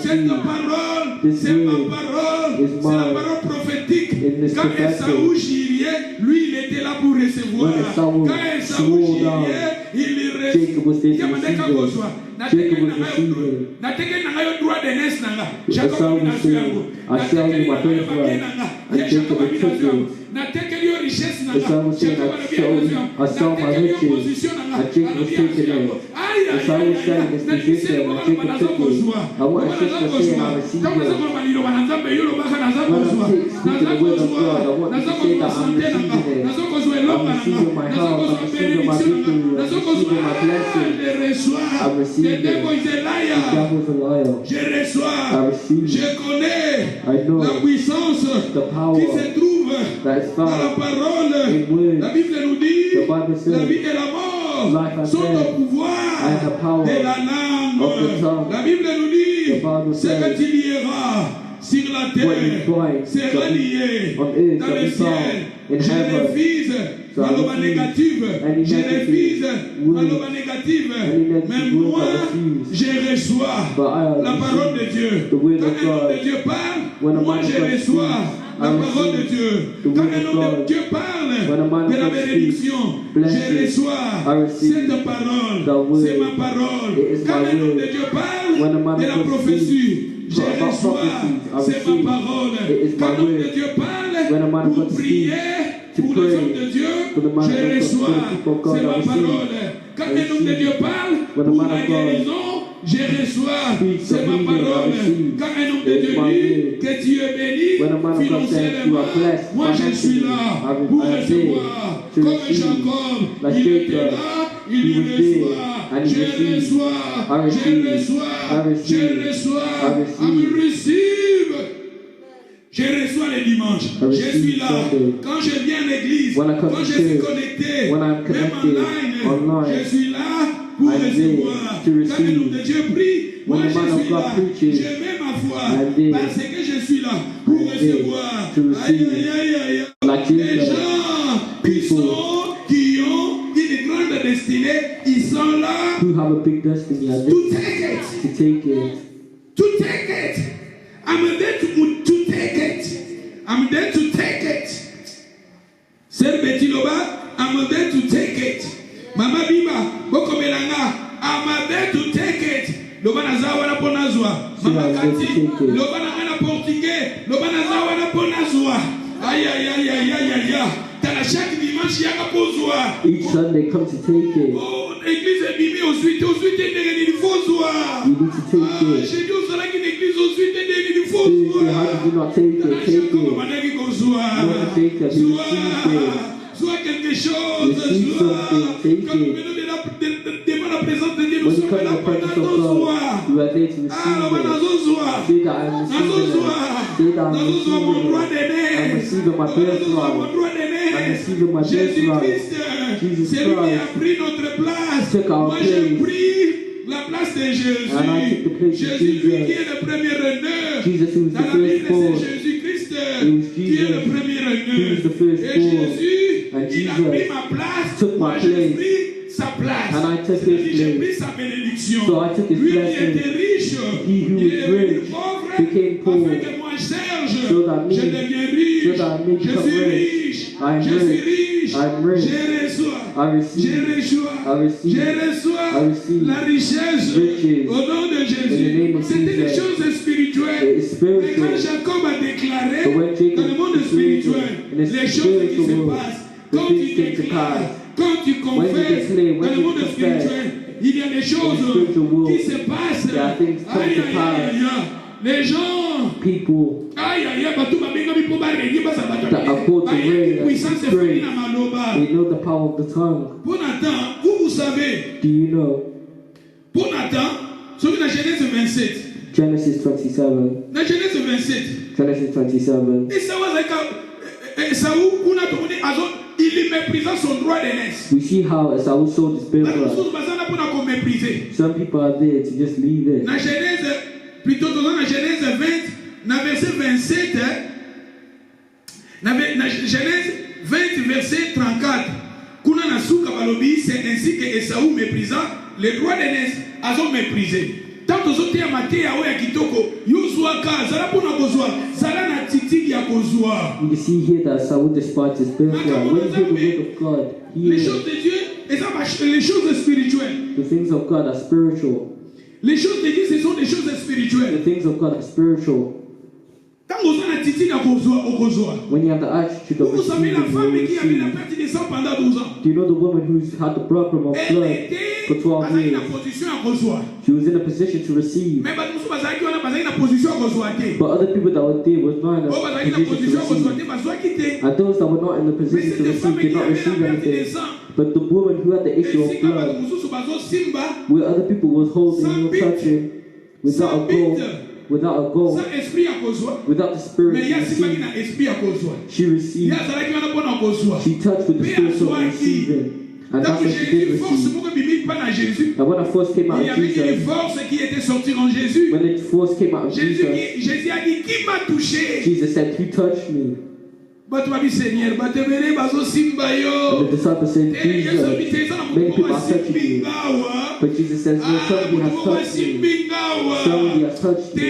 Cette parole, c'est ma parole, c'est la parole prophétique. Quand Esaü giriait, lui il était là pour recevoir. Quand Esaü giriait, il recevait. Natekeli na ngayo droit de naissance nanga. Jacob na suyango. Natekeli na ngayo bakena nanga. Jacob na suyango. Natekeli yo richesse nanga. Jacob na suyango. Natekeli yo position nanga. The devil is a liar. Je reçois, je connais la puissance qui se trouve dans la parole. La Bible nous dit la vie et la mort sont au pouvoir de la langue. La Bible nous dit ce que tu lieras sur la terre sera lié dans le ciel. Je refuse la loi négative. Je refuse la loi négative. Mais moi, je reçois la parole de Dieu. Quand un homme de Dieu parle, moi je reçois la parole de Dieu. Quand un homme de Dieu parle de la bénédiction, je reçois cette parole. C'est ma parole. Quand un homme de Dieu parle de la prophétie, je reçois, c'est ma parole. Quand l'homme de Dieu parle pour prier pour les hommes de Dieu, je reçois, c'est ma parole. Quand un homme de Dieu parle pour la guérison, je reçois, c'est ma parole. Quand un homme de Dieu dit que tu es béni financièrement, moi je suis là pour recevoir. Comme Jacob, il était là, il reçoit. Je reçois, je reçois, je reçois, je reçois les dimanches. Je suis là. Quand je viens à l'église, quand je suis connecté, même online, je suis là pour recevoir. Quand le nom de Dieu prie, moi je suis là. Je mets ma foi parce que je suis là pour recevoir. Aïe, aïe, aïe, aïe. Les gens qui ont une grande destinée, ils sont là to take it. To take it. I'm there to take it. I'm there to take it. C'est Betty Loba, I'm there to take it. Mama Biba, Boko Belanga, I'm there to take it. Loba nazawa na ponazwa. Mama Kati, Loba na portugais, Loba nazawa na ponazwa. Aïe aïe aïe aïe aïe aïe. T'as chaque dimanche yaka pozwa. Each Sunday come to take it. Oh, l'église est bimée au suite il faut zwa. You need to take it. J'ai dit aux salariés l'église au suite il faut zwa. How did you not take it? Take it. You want to take it. You receive it. Soit quelque chose, quand nous venons devant la présence de Dieu, nous sommes là pendant nos soirs. Alors, mon droit d'aîné, Jésus-Christ, c'est lui qui a pris notre place. Moi, j'ai pris la place de Jésus. Jésus, lui qui est le premier honneur. Dans la Bible, c'est Jésus-Christ qui est le premier honneur. Et Jésus, il a pris ma place. Moi, j'ai pris sa place. J'ai pris sa bénédiction. Lui qui était riche, il est devenu pauvre. Afin que moi, Serge, je deviens riche. Je suis riche. Je suis riche. Je reçois la richesse au nom de Jésus. C'était des choses spirituelles. Mais quand Jacob a déclaré dans le monde spirituel les choses qui se passent, quand tu déclares, quand tu confesses dans le monde spirituel, il y a des choses qui se passent. Les gens, people that are called to reign as spirits, they know the power of the tongue. vous savez, Do you know? Pour Nathan, celui de Genèse 27. Genesis 27. Dans Genèse 27. Genesis 27. Esaú, il méprisa son droit d'aînesse. We see how Esau sold his birthright. Some people are there to just leave it. Dans Genèse, plutôt dans Genèse 20, dans verset 27, dans Genèse 20, verset 34, c'est ainsi que Esaú méprisa les droits d'aînesse, ils ont méprisé. Tant aux autres amatés à Oya Kitoko, Yosuaka, Zarapuna Kozwa, Zarana Titi Yakozwa. You see here that Saul despised his birthright. When you hear the word of God, les choses de Dieu, les choses spirituelles. The things of God are spiritual. Les choses de Dieu, ce sont des choses spirituelles. The things of God are spiritual. When you have the attitude of receiving, you receive. Do you know the woman who's had the problem of blood for 12 years? She was in a position to receive. But other people that were there was not in a position to receive. And those that were not in the position to receive did not receive anything. But the woman who had the issue of blood, where other people was holding or touching, without a goal, without the spirit, she received. She touched with the spirit of receiving. And that's what she did receive. And when a force came out of Jesus, when the force came out of Jesus, Jesus said, "Who touched me?" And the disciples said, "Jesus, many people are touching you." But Jesus says, "No, somebody has touched me. Somebody has touched me.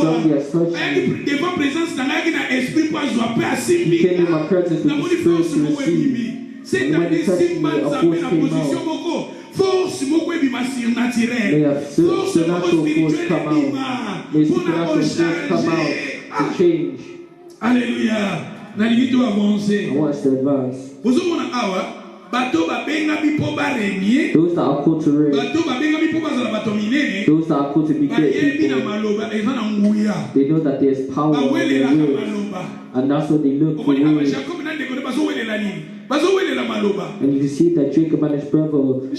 Somebody has touched me." He came in my presence with the spirit to receive. And when he touched me, a force came out. May a supernatural force come out. May a supernatural force come out to change. Alléluia. I want us to advance. Those that are called to reign, those that are called to be great people, they know that there's power in their words, and that's what they look for. And you can see that Jacob and his brother, what they do.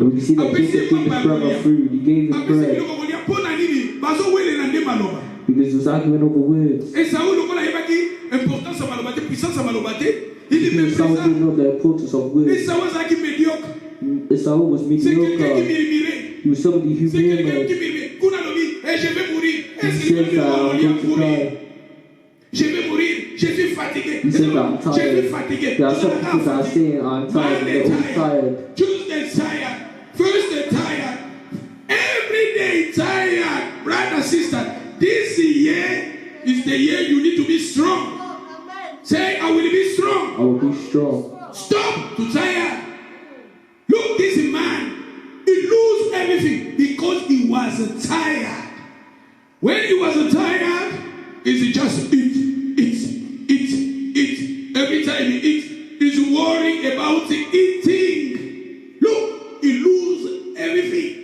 And we can see that Jacob gave his brother food, he gave him bread. Because he was arguing over words. Esau didn't know the importance of words. Esau was mediocre. He was somebody who murmured. He said that I'm going to die. He said that I'm tired. There are some people that are saying I'm tired and they're all tired. Choose the tired. First the tired. Every day tired. Brother, sister. This year is the year you need to be strong. Say, I will be strong. I will be strong. Stop to tire. Look, this man, he lose everything because he was tired. When he was tired, he just eat. Every time he eats, he's worrying about eating. Look, he lose everything.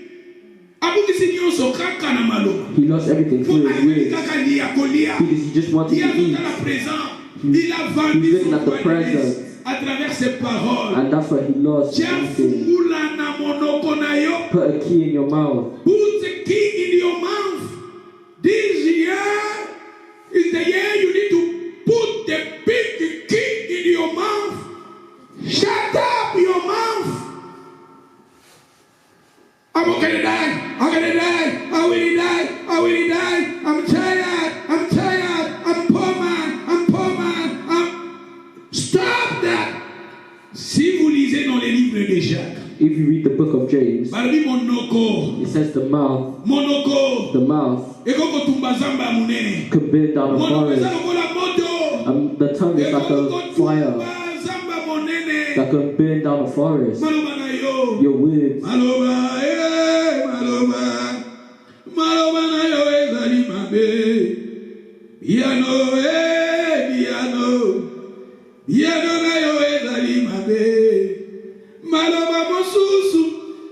He lost everything through his words because he just wanted to eat. He's looking at the present, and that's why he lost everything. Put a key in your mouth. Put the key in your mouth. This year is the year you need to put the big key in your mouth. Shut up your mouth. I'm gonna die. I'm gonna die. I will die. I will die. I'm tired. I'm tired. I'm poor man. I'm poor man. Stop that. Si vous lisez dans les livres de Jacques, if you read the book of James, it says the mouth. The mouth can burn down a forest. And the tongue is like a fire that can burn down a forest. Your words. Biano, biano. Biano na yo ezali mabe. Maloba mosusu.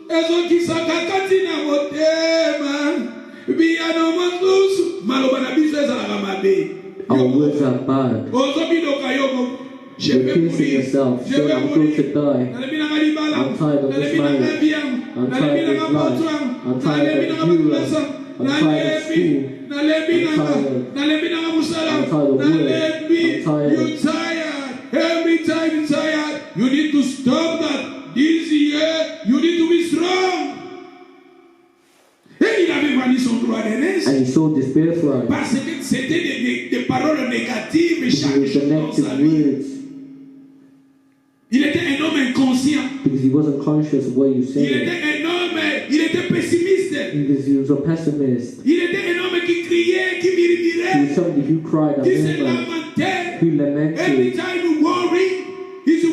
Ezo kisaka kati na motema. Biano mosusu. Maloba na biso ezala mabe. Our words are bad. Ozo bidoka yogo. You're piercing yourself, saying I'm going to die. I'm tired of this marriage. I'm tired of life. I'm tired of you life. I'm tired of school. I'm tired of work. I'm tired. You're tired. Every time you're tired, you need to stop that. This year, you need to be strong. Et il avait vendu son droit d'aînesse. And he sold his birthright. Parce que c'était des paroles négatives et chaque It was negative words. Il était un homme inconscient. Because he wasn't conscious of what he was Il saying. était un homme, il était pessimiste. Because he was a pessimist. Il était un homme qui criait, qui He murmurait, was somebody who cried qui se and lamentait. who Every lamented. time he worrying, he's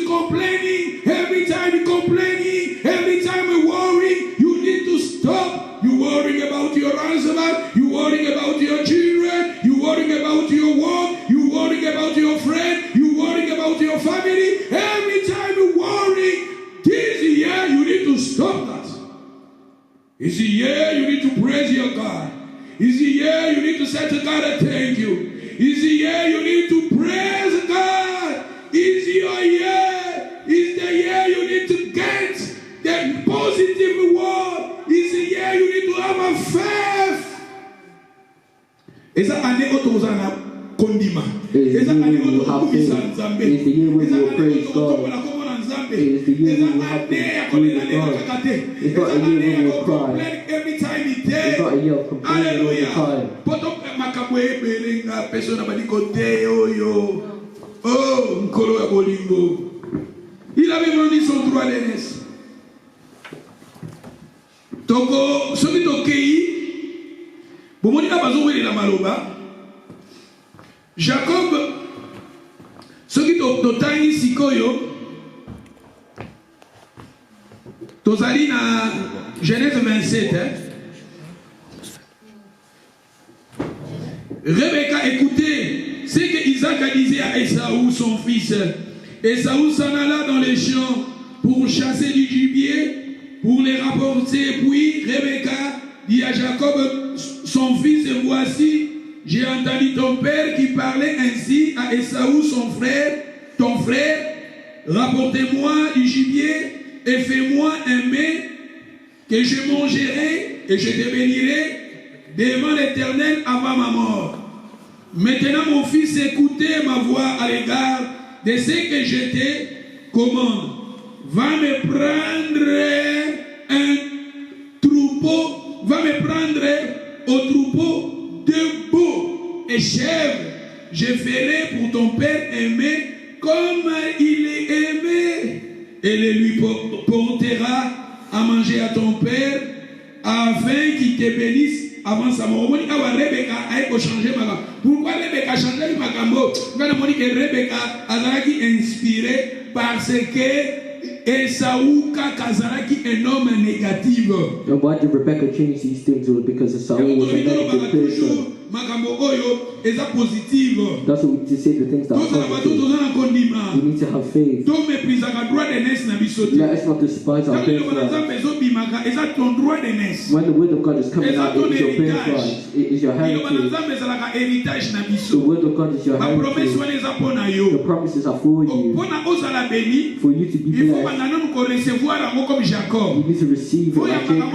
complaining. Every time he complaining, every time he worrying, you need to stop. You worrying about your husband, you worrying about your children, you worrying about your work, you worrying about your friend, you worrying about your family. Every time you worrying, this year you need to stop that. It's the year you need to praise your God. It's the year you need to say to God, I thank you. It's the year you need to praise God. It's your year. It's the year you need to get the positive word. It's the year you need to have a faith. Is that an autozana condima? Is the year we will have faith. Is the year we will praise God. Is the year we will have faith. It's not a year we will cry. Every time he did. It's not a year of complaining all the time. Oh, Nkolo ya bolingo. Il avait vendu son droit d'aînesse. Toko, soki tokei, bomoni na bazoweli na maloba. Jacob, soki totangi sikoyo, tozali na Genèse 27. Rebecca écoutez ce que Isaac a dit à Esaü, son fils. Esaü s'en alla dans les champs pour chasser du gibier, pour les rapporter. Puis Rebecca dit à Jacob, son fils, voici, j'ai entendu ton père qui parlait ainsi à Esaü, son frère, ton frère, rapportez-moi du gibier et fais-moi un mets que je mangerai et je te bénirai devant l'Éternel avant ma mort. Maintenant, mon fils, écoutez ma voix à l'égard de ce que je te commande. Va me prendre un troupeau, va me prendre au troupeau de bœufs et chèvres. Je ferai pour ton père aimer comme il est aimé. Et le lui portera à manger à ton père afin qu'il te bénisse avant sa mort. Rebecca a changé. Pourquoi Rebecca a changé le magambo? Rebecca a été inspirée parce que Esaü Kazaraki un homme négatif. Why did Rebecca change these things? It was because Esau was a negative person. That's what we just say, the things that are positive. We need to have faith. Let us not despise our birthright. When the word of God is coming out, it is your birthright. It is your heritage. The word of God is your heritage. The promises are for you. For you to be blessed. You need to receive it like Jacob.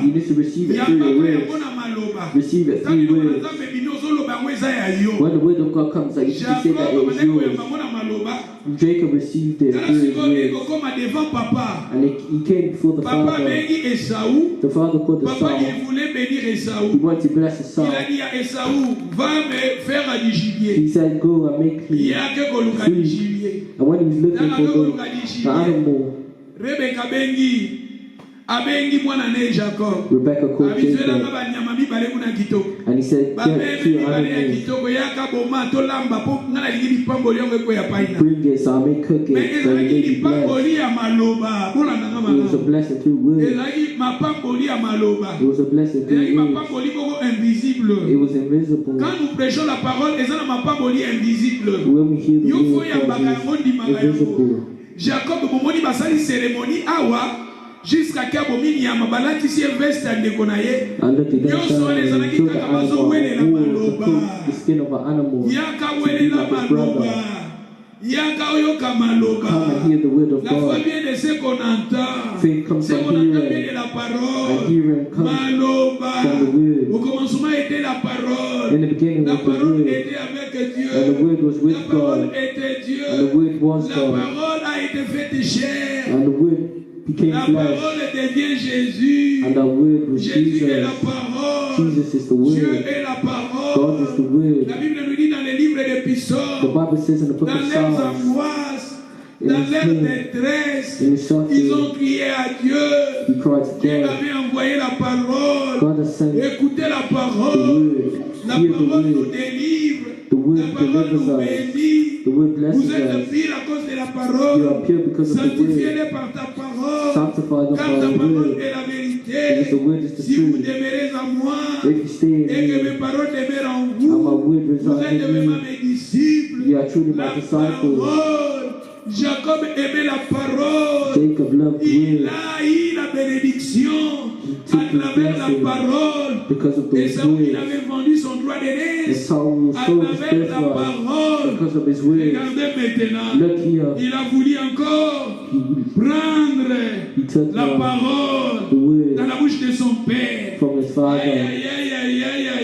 You need to receive it through your words. Receive it through your words. When the word of God comes, like you should say that it is yours. Jacob received it through his words. And he came before the father. The father called the son. He wanted to bless his son. He said, go and make me food. And when he was looking for the animal, Rebecca called Jacob. And he said, get 2 animals. Bring it, so I may cook it, so it may be blessed. It was a blessing through words. It was a blessing through words. It was invisible. Quand nous prêchons la parole, et ça n'a pas invisible. When we hear the word, it is invisible. Jacob, momoni basali cérémonie awa jusqu'à kabomini ya mabalati si veste andekonaye. Yoso les anaki kakabazo wele la maloba. The skin of an animal. Yaka wele la maloba. Yaka oyoka maloba. Come and hear the word of La foi God. vient de ce qu'on entend. Faith comes Ce from qu'on entend hearing. vient de la parole. And hearing comes Maloba. from the word. Au commencement était la parole. In the beginning La was the parole word. était avec Dieu. And the word was La with parole God. était Dieu. And the word was La God. parole a été faite chair. And the word became La flesh. parole devient Jésus. And that word was Jésus est la Jesus. parole. Jesus is the Dieu word. est la God parole. is the word. La Bible nous dit dans les livres des The psaumes, Bible says in the book dans of leurs Psalms, angoisses, in dans his leur pain, détresse, in his ils suffering, ont crié à Dieu. he cried to Dieu God. avait envoyé la parole. God has sent the Écoutez la parole. word. La Hear the parole nous word. délivre. The word La parole delivers nous us. bénit. The word Vous blesses êtes us. purs à cause de la You parole. are pure because of the word. Sanctifiez-les par ta parole. Sanctify them Car by ta the parole word. est la vérité. Because the word is the Si vous truth. demeurez en moi If you stay in et que me, mes paroles demeurent en and my vous, word vous resides êtes in vraiment you, mes disciples. you are truly La my disciples. parole. Jacob aimait la parole. Jacob loved the Il word a eu la bénédiction à travers la parole. because of Et the Saoul, il word. avait vendu son droit And d'aînesse Saul à sold his travers la birthright parole. because of his word. Regardez maintenant. Look here, Il a voulu encore prendre he took la the parole word dans la bouche de son père. from his Aïe, father aïe, aïe, aïe, aïe, aïe, aïe.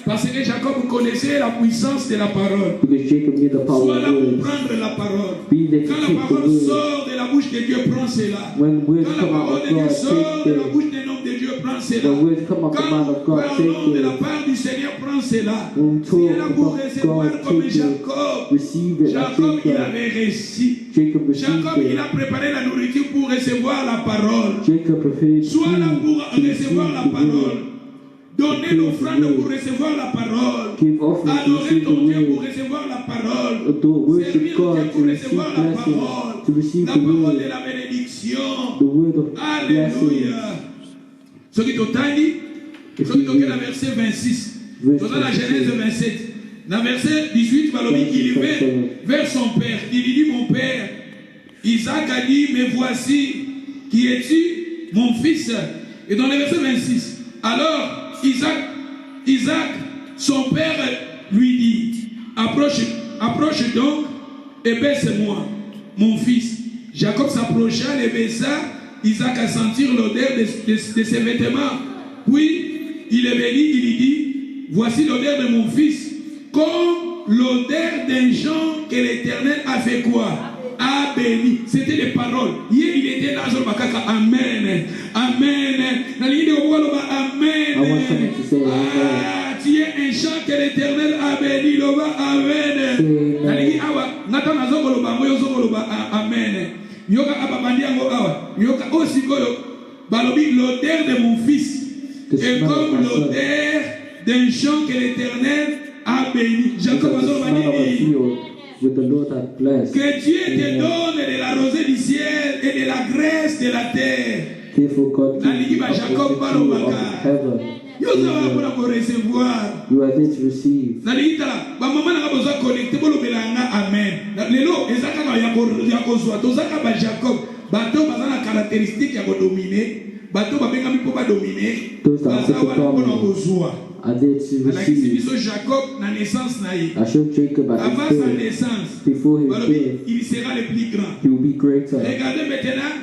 Parce que Jacob connaissait la puissance de la parole. because Jacob knew the power Sois of là pour words. prendre la parole. Be there to Quand la take the parole word. sort de la bouche de Dieu, prends cela. When words Quand la come out parole of de Dieu God, sort take de la them. bouche d'un homme de Dieu, prends cela. When words come out of the Quand mouth nous of God, parlons de la take them. part du Seigneur, prends cela. When we Tu es talk là pour about recevoir God, comme take it. Jacob. Receive it like Jacob, il Jacob. avait réussi. Jacob received Jacob, il it. a préparé la nourriture pour recevoir la parole. Jacob prepared Sois là food pour to receive recevoir la the parole. word. Donnez l'offrande pour recevoir la parole. Give offering to Adorer receive ton Dieu the pour word. recevoir la parole. Adore, worship Servir God Dieu to pour receive recevoir la blessing, parole. to receive La the parole word, de la bénédiction. the word of blessing. Alléluia. Ce qui t'otani, ce qui t'otani, la verset 26. Dans la Genèse 27. Dans le verset 18, il vint vers son père. Il lui dit, mon père. Isaac a dit, mais voici, qui es-tu, mon fils? Et dans le verset 26, alors Isaac, son père lui dit, approche donc et baisse-moi, mon fils. Jacob s'approcha, le baissa. Isaac a senti l'odeur de ses vêtements. Puis il est béni, il lui dit, voici l'odeur de mon fils, comme l'odeur d'un gens que l'Éternel a fait quoi? A béni. C'était les paroles. Hier, il était là, Amen. Amen. Amen. Ah, tu es un chant que l'Éternel a béni. Amen. Amen. Yoka ababandi yango awa. Yoka aussi balobi l'odeur de mon fils est comme l'odeur d'un champ que l'Éternel a béni. Jacob azobani. With the Lord that blessed. Que Dieu te donne de la rosée du ciel et de la graisse de la terre. Therefore God La ligue va Jacob of heaven. You recevoir. You are there to receive. Na ligue là, ba maman na besoin connecter bolo belanga amen. Lelo ezaka na ya kozwa tozaka ba Jacob. Bato bazana caractéristique ya ko dominer. Bato ba benga mi po ba dominer. Bazawa na ko kozwa. Are there to receive. Jacob na naissance na ye. I showed Jacob at Avant his sa birth. naissance, Before his birth, il sera le plus grand. he will be greater. Regardez maintenant,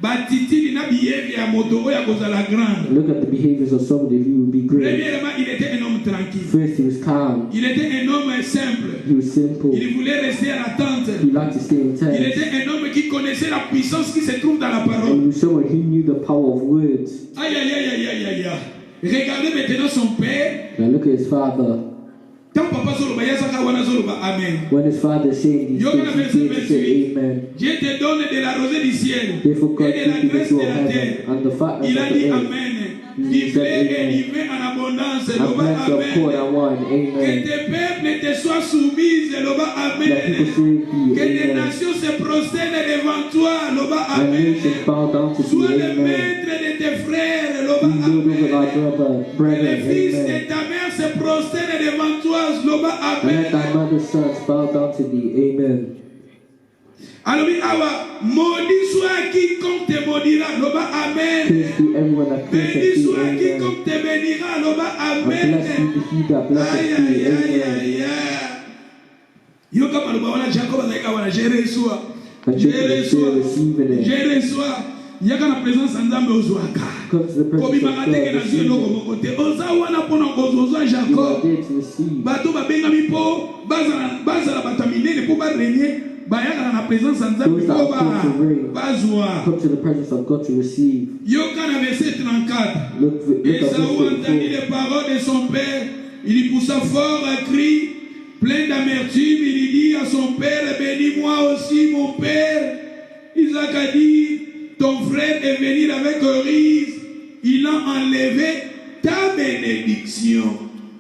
Batiti na behavior ya moto oya kozala grande. Look at the behaviors of somebody who will be great. Premièrement, il était un homme tranquille. First, he was calm. Il était un homme simple. He was simple. Il voulait rester à la tente. He liked to stay in Il tent. était un homme qui connaissait la puissance qui se trouve dans la And parole. he was someone who knew the power of words. Aïe, aïe, aïe, aïe, aïe, aïe. Regardez maintenant son père. Now look at his father. Quand papa zoloba, yasaka wana zoloba, amen. When his father said these things, he did say amen. Dieu te donne de la rosée du ciel Therefore God et de la gives you the graisse dew de of la terre. heaven and the fatness Il of a the dit earth. amen. du blé élevé en abondance. And plenty of corn and wine. Que Amen. tes peuples te soient soumises. That people Amen. serve thee. Que des Amen. nations se prosternent devant toi. And Amen. nations bow down to Sois thee. le Amen. maître de tes frères. Be Lord over thy Que brethren. les fils Amen. de ta mère se prosternent devant toi. And let thy Amen. mother's sons bow down to thee. Amen. Alors, maudit soit quiconque te maudira. Amen. Praise be everyone that curses Béni thee. soit Amen. quiconque te bénira. And Amen. blessed be he that blesseth Aïe, thee. aïe, aïe, Amen. aïe, aïe. Yo kama luba wana Jacob azalika wana je reçois. And Je Jacob is still reçois. receiving it. Je reçois. Yaka na présence ya Nzambe ozwaka. Come to the presence of Kobimaka God. teke na zwi eloko Receive moko te. Oza wana mpona kozozwa it. You are Jacob. there to receive. Bato babengami mpo bazala bato minene mpo barenye bayaka na présence ya Nzambe Those that mpo have come to reign. bazwa. Come to the presence of God to receive. Yoka na verset 34. Look at verse Esaü entendit 34. les paroles de son père. Il y poussa fort un cri, plein d'amertume. Il dit à son père, bénis-moi aussi, mon père. Isaac a dit, ton frère est venu avec Oriz. Il a enlevé ta bénédiction.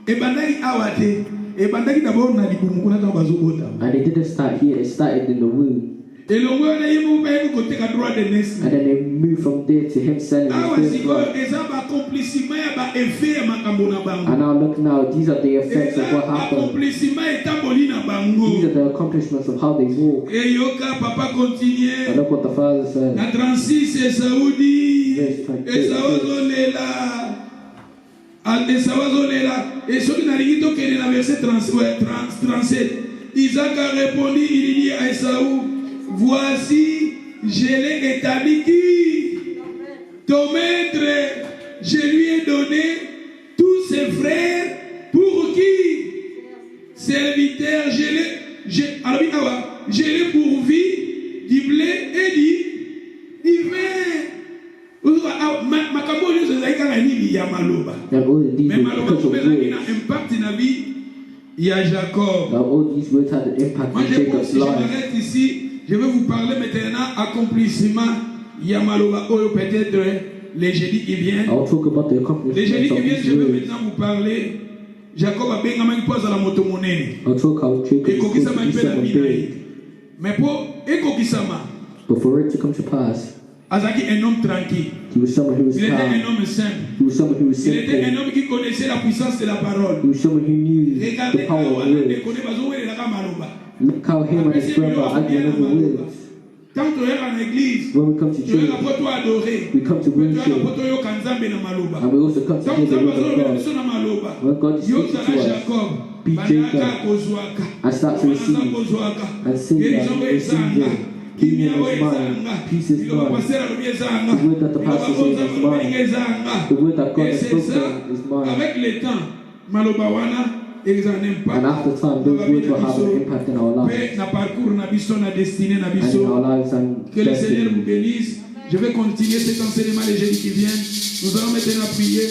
Et bandaki awate. Et bandaki d'abord na libumu kuna ka bazobota. And it didn't start here, it started in the womb. Et le ngwe na yemo ba yemo koteka droit de naissance. And then they moved from there to him selling Awa his siko birthright. eza ba accomplissement ya ba effet ya makambo na bango. And now look now, these are the effects of what happened. Accomplissement etamboli na These bango. are the accomplishments of how they walk. Et yoka papa continue. And look what the father said. Na 36 Esaudi. Verse 28. Esaú zolela. Esaú zolela. Et celui na ligito kene na verset 37. Isaac a répondu, il dit à Esaú, voici, je l'ai établi qui? Ton maître, je lui ai donné tous ses frères pour qui? Serviteur, je l'ai pourvu du blé et du vin. Makambo nyonso ezalaki kaka nini ya maloba. And all of these Mais were maloba because of ezalaki na words. impact na vie ya Jacob. Now all these words had an impact Moi on je Jacob's je life. m'arrête ici. Je vais vous parler maintenant accomplissement ya maloba oyo peut-être les jeudis qui viennent. I'll talk about the Les accomplishments jeudis of qui viennent, these je vais words. maintenant vous parler. Jacob a bengamaki mpo azala moto monene. I'll talk how Jacob is going Ekokisama to be mpe na someone vie na ye. big. Mais mpo ekokisama, But for it to come to pass, azalaki un homme tranquille. he was someone who was Il était un calm. homme simple. He was someone who was Il était un simple. homme qui connaissait la puissance de la parole. He was someone who knew the Regardez power of words. Look how him and his friend are arguing over words. Quand tu es en église, When we come to tu es là church, pour toi adorer. we come to Tu es là pour worship, toi yoka nzambe na maloba. and we also come to Quand hear tu the as word besoin of de God. biso na maloba. When God is Yo speaking zala to us, Jacob. be Banaka Jacob, kozwaka. and start to receive, Kozwaka. and sing Guérison and oyo receive ezanga. it. Kimia Healing oyo is mine, ezanga. peace is Liloba mine. pasteur alobi ezanga. The word that the pastor Liloba says is bonza mine. ezanga. The word that God Et has c'est spoken ça, is mine. avec le temps, maloba wana eza un impact. And after time, those words will have an impact in our lives, Pe na parcours na biso na destinée na and in biso. our lives and Que le Seigneur vous destiny. bénisse. Je vais continuer cet enseignement les jeudis qui viennent. Nous allons maintenant prier.